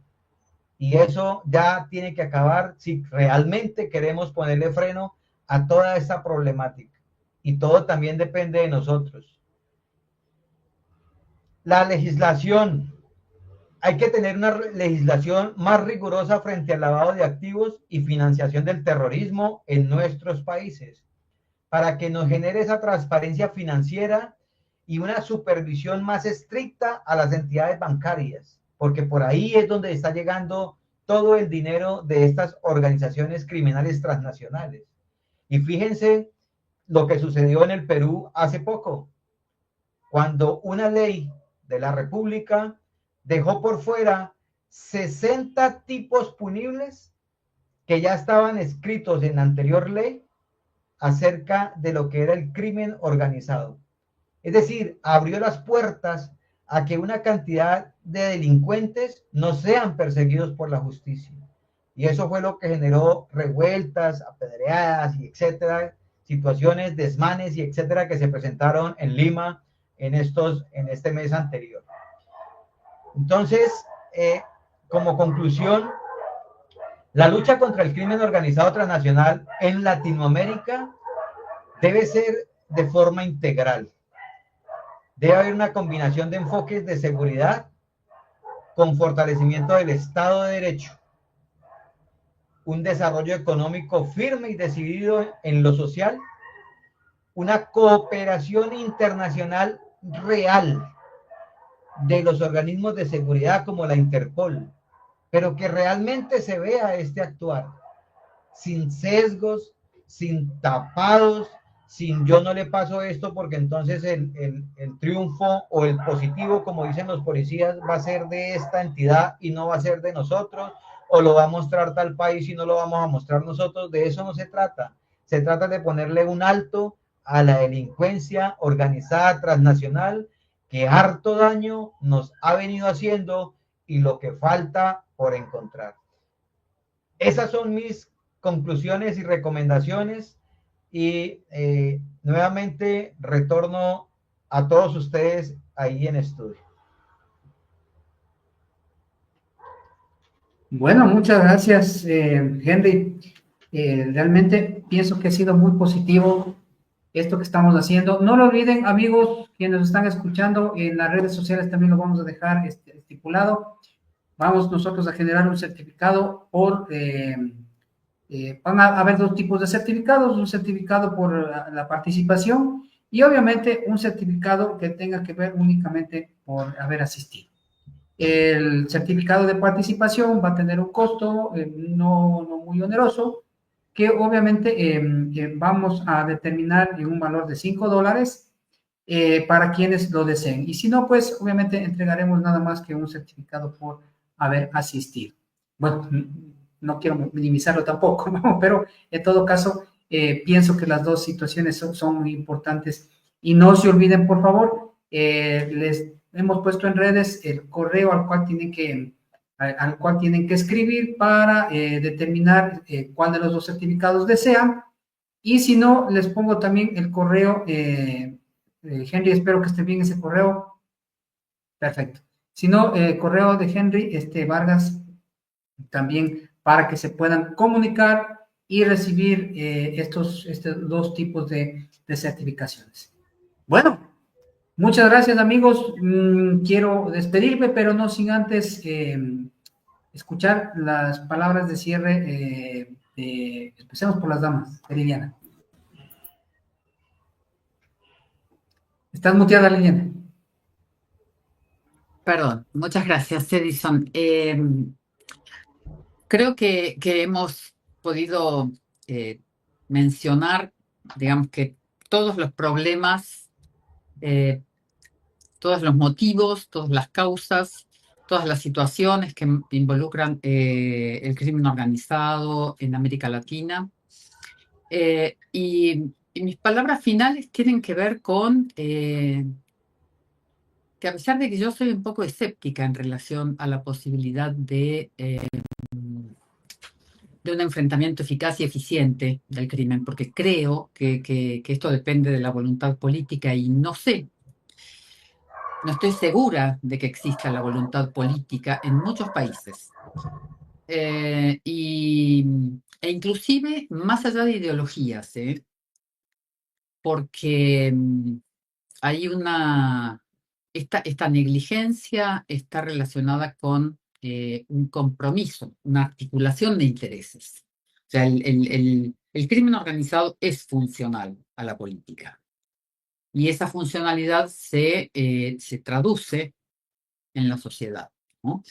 Y eso ya tiene que acabar si realmente queremos ponerle freno a toda esta problemática. Y todo también depende de nosotros. La legislación. Hay que tener una legislación más rigurosa frente al lavado de activos y financiación del terrorismo en nuestros países, para que nos genere esa transparencia financiera y una supervisión más estricta a las entidades bancarias, porque por ahí es donde está llegando todo el dinero de estas organizaciones criminales transnacionales. Y fíjense lo que sucedió en el Perú hace poco, cuando una ley de la República dejó por fuera 60 tipos punibles que ya estaban escritos en la anterior ley acerca de lo que era el crimen organizado. Es decir, abrió las puertas a que una cantidad de delincuentes no sean perseguidos por la justicia. Y eso fue lo que generó revueltas, apedreadas y etcétera, situaciones, desmanes y etcétera que se presentaron en Lima en este mes anterior. Entonces, como conclusión, la lucha contra el crimen organizado transnacional en Latinoamérica debe ser de forma integral. Debe haber una combinación de enfoques de seguridad, con fortalecimiento del Estado de Derecho, un desarrollo económico firme y decidido en lo social, una cooperación internacional real de los organismos de seguridad como la Interpol, pero que realmente se vea este actuar, sin sesgos, sin tapados, sin yo no le paso esto porque entonces el triunfo o el positivo, como dicen los policías, va a ser de esta entidad y no va a ser de nosotros, o lo va a mostrar tal país y no lo vamos a mostrar nosotros. De eso no se trata. Se trata de ponerle un alto a la delincuencia organizada transnacional que harto daño nos ha venido haciendo y lo que falta por encontrar. Esas son mis conclusiones y recomendaciones y nuevamente retorno a todos ustedes ahí en estudio. Bueno, muchas gracias, Henry. Realmente pienso que ha sido muy positivo esto que estamos haciendo. No lo olviden, amigos, quienes nos están escuchando, en las redes sociales también lo vamos a dejar estipulado. Vamos nosotros a generar un certificado por... van a haber dos tipos de certificados, un certificado por la participación y obviamente un certificado que tenga que ver únicamente por haber asistido. El certificado de participación va a tener un costo no muy oneroso, que obviamente vamos a determinar en un valor de $5 para quienes lo deseen. Y si no, pues obviamente entregaremos nada más que un certificado por haber asistido. Bueno, no quiero minimizarlo tampoco, ¿no? Pero en todo caso, pienso que las dos situaciones son muy importantes. Y no se olviden, por favor, les hemos puesto en redes el correo al cual tienen que escribir para determinar cuál de los dos certificados desean. Y si no, les pongo también el correo, Henry, espero que esté bien ese correo. Perfecto. Si no, correo de Henry Vargas también para que se puedan comunicar y recibir estos dos tipos de certificaciones. Bueno, muchas gracias, amigos. Quiero despedirme, pero no sin antes escuchar las palabras de cierre. Empecemos por las damas. Liliana. Estás muteada, Liliana. Perdón, muchas gracias, Edison. Creo que hemos podido mencionar, digamos, que todos los problemas, todos los motivos, todas las causas, todas las situaciones que involucran el crimen organizado en América Latina. Y mis palabras finales tienen que ver con que a pesar de que yo soy un poco escéptica en relación a la posibilidad de un enfrentamiento eficaz y eficiente del crimen, porque creo que esto depende de la voluntad política y no estoy segura de que exista la voluntad política en muchos países. E inclusive más allá de ideologías, porque hay esta negligencia está relacionada con un compromiso, una articulación de intereses. O sea, el crimen organizado es funcional a la política. Y esa funcionalidad se traduce en la sociedad, ¿no?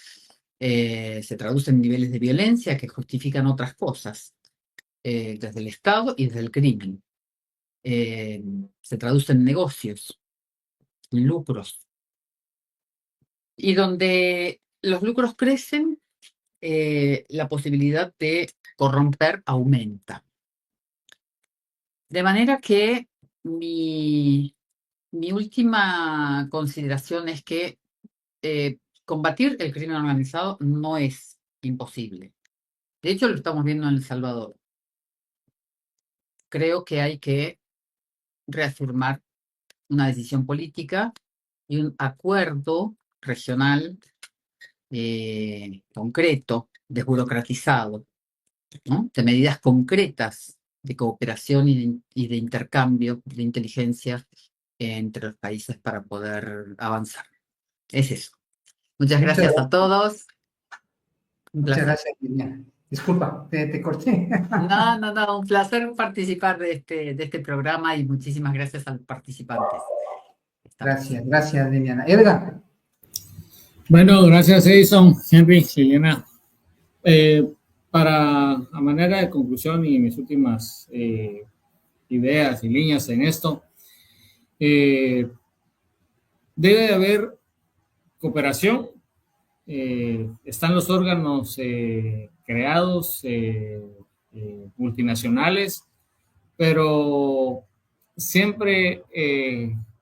Se traduce en niveles de violencia que justifican otras cosas, desde el Estado y desde el crimen. Se traduce en negocios, en lucros. Y donde los lucros crecen, la posibilidad de corromper aumenta. De manera que mi última consideración es que combatir el crimen organizado no es imposible. De hecho, lo estamos viendo en El Salvador. Creo que hay que reafirmar una decisión política y un acuerdo regional concreto, desburocratizado, ¿no? De medidas concretas de cooperación y de intercambio de inteligencia entre los países para poder avanzar. Es eso. Muchas gracias a todos. Un Muchas placer. gracias, Liliana. Disculpa, te corté. No, un placer participar de este programa y muchísimas gracias a los participantes. Gracias, Liliana. Edgar. Bueno, gracias Edison, Henry, Liliana. A manera de conclusión y mis últimas ideas y líneas en esto, debe de haber cooperación. Están los órganos creados multinacionales, pero siempre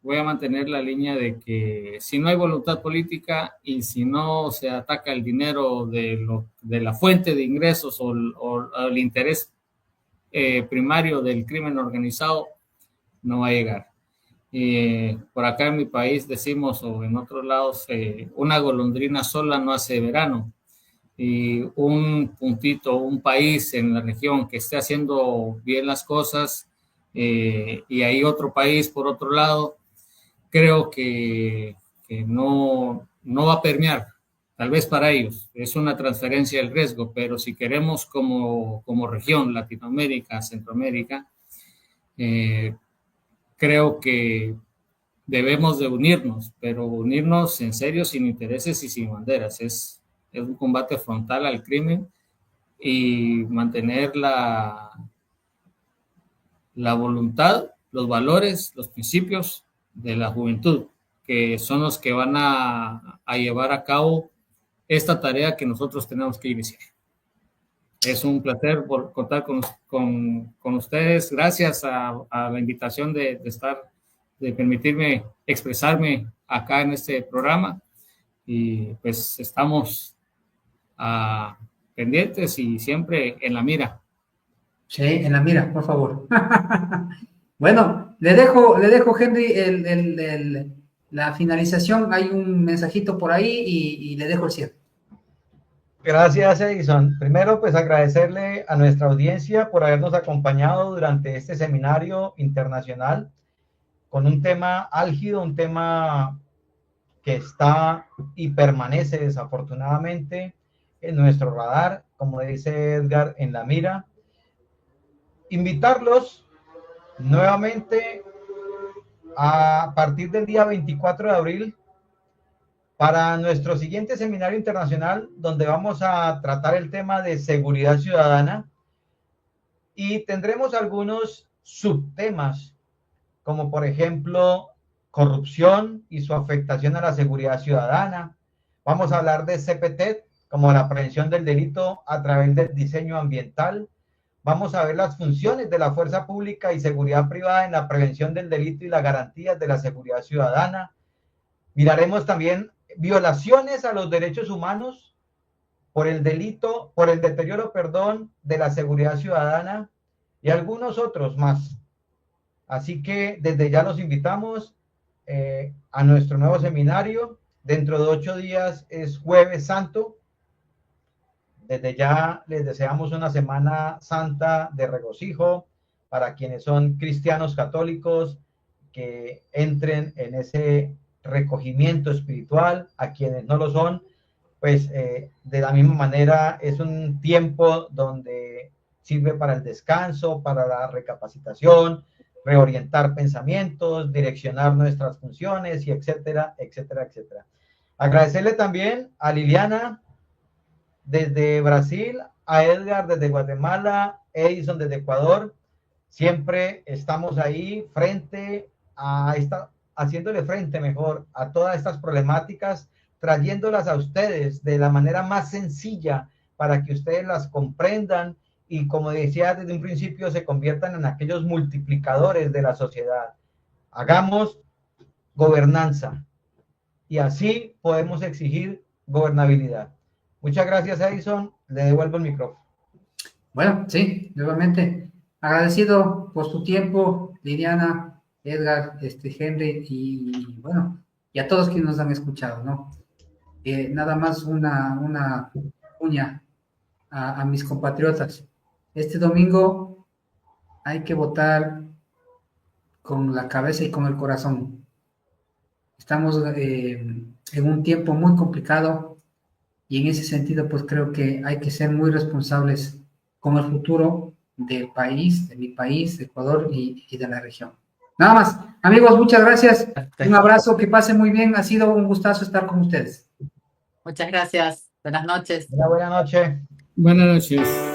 voy a mantener la línea de que si no hay voluntad política y si no se ataca el dinero de la fuente de ingresos o el interés primario del crimen organizado, no va a llegar. Por acá en mi país decimos, o en otros lados, una golondrina sola no hace verano. Y un puntito, un país en la región que esté haciendo bien las cosas y hay otro país por otro lado, creo que no va a permear. Tal vez para ellos es una transferencia del riesgo, pero si queremos como región, Latinoamérica, Centroamérica, creo que debemos de unirnos, pero unirnos en serio, sin intereses y sin banderas. Es un combate frontal al crimen y mantener la voluntad, los valores, los principios de la juventud, que son los que van a llevar a cabo esta tarea que nosotros tenemos que iniciar. Es un placer por contar con ustedes. Gracias a la invitación de permitirme expresarme acá en este programa. Y pues estamos pendientes y siempre en la mira. Sí, en la mira, por favor. Bueno, le dejo Henry, la finalización. Hay un mensajito por ahí y le dejo el cierre. Gracias, Edison. Primero, pues agradecerle a nuestra audiencia por habernos acompañado durante este seminario internacional con un tema álgido, un tema que está y permanece desafortunadamente en nuestro radar, como dice Edgar, en la mira. Invitarlos nuevamente a partir del día 24 de abril para nuestro siguiente seminario internacional, donde vamos a tratar el tema de seguridad ciudadana y tendremos algunos subtemas, como por ejemplo corrupción y su afectación a la seguridad ciudadana. Vamos a hablar de CPT, como la prevención del delito a través del diseño ambiental. Vamos a ver las funciones de la fuerza pública y seguridad privada en la prevención del delito y las garantías de la seguridad ciudadana. Miraremos también violaciones a los derechos humanos por el deterioro, de la seguridad ciudadana y algunos otros más. Así que desde ya los invitamos a nuestro nuevo seminario. Dentro de 8 días es Jueves Santo. Desde ya les deseamos una Semana Santa de regocijo para quienes son cristianos católicos, que entren en ese recogimiento espiritual. A quienes no lo son, pues de la misma manera es un tiempo donde sirve para el descanso, para la recapacitación, reorientar pensamientos, direccionar nuestras funciones y etcétera, etcétera, etcétera. Agradecerle también a Liliana desde Brasil, a Edgar desde Guatemala, Edison desde Ecuador. Siempre estamos ahí haciéndole frente mejor a todas estas problemáticas, trayéndolas a ustedes de la manera más sencilla para que ustedes las comprendan y, como decía desde un principio, se conviertan en aquellos multiplicadores de la sociedad. Hagamos gobernanza y así podemos exigir gobernabilidad. Muchas gracias, Edison. Le devuelvo el micrófono. Bueno, sí, nuevamente agradecido por su tiempo, Liliana, Edgar, Henry y bueno, y a todos quienes nos han escuchado, ¿no? Nada más una cuña a mis compatriotas. Este domingo hay que votar con la cabeza y con el corazón. Estamos en un tiempo muy complicado y en ese sentido pues creo que hay que ser muy responsables con el futuro del país, de mi país, de Ecuador y de la región. Nada más. Amigos, muchas gracias. Un abrazo, que pasen muy bien. Ha sido un gustazo estar con ustedes. Muchas gracias. Buenas noches. Buenas noches. Buenas noches.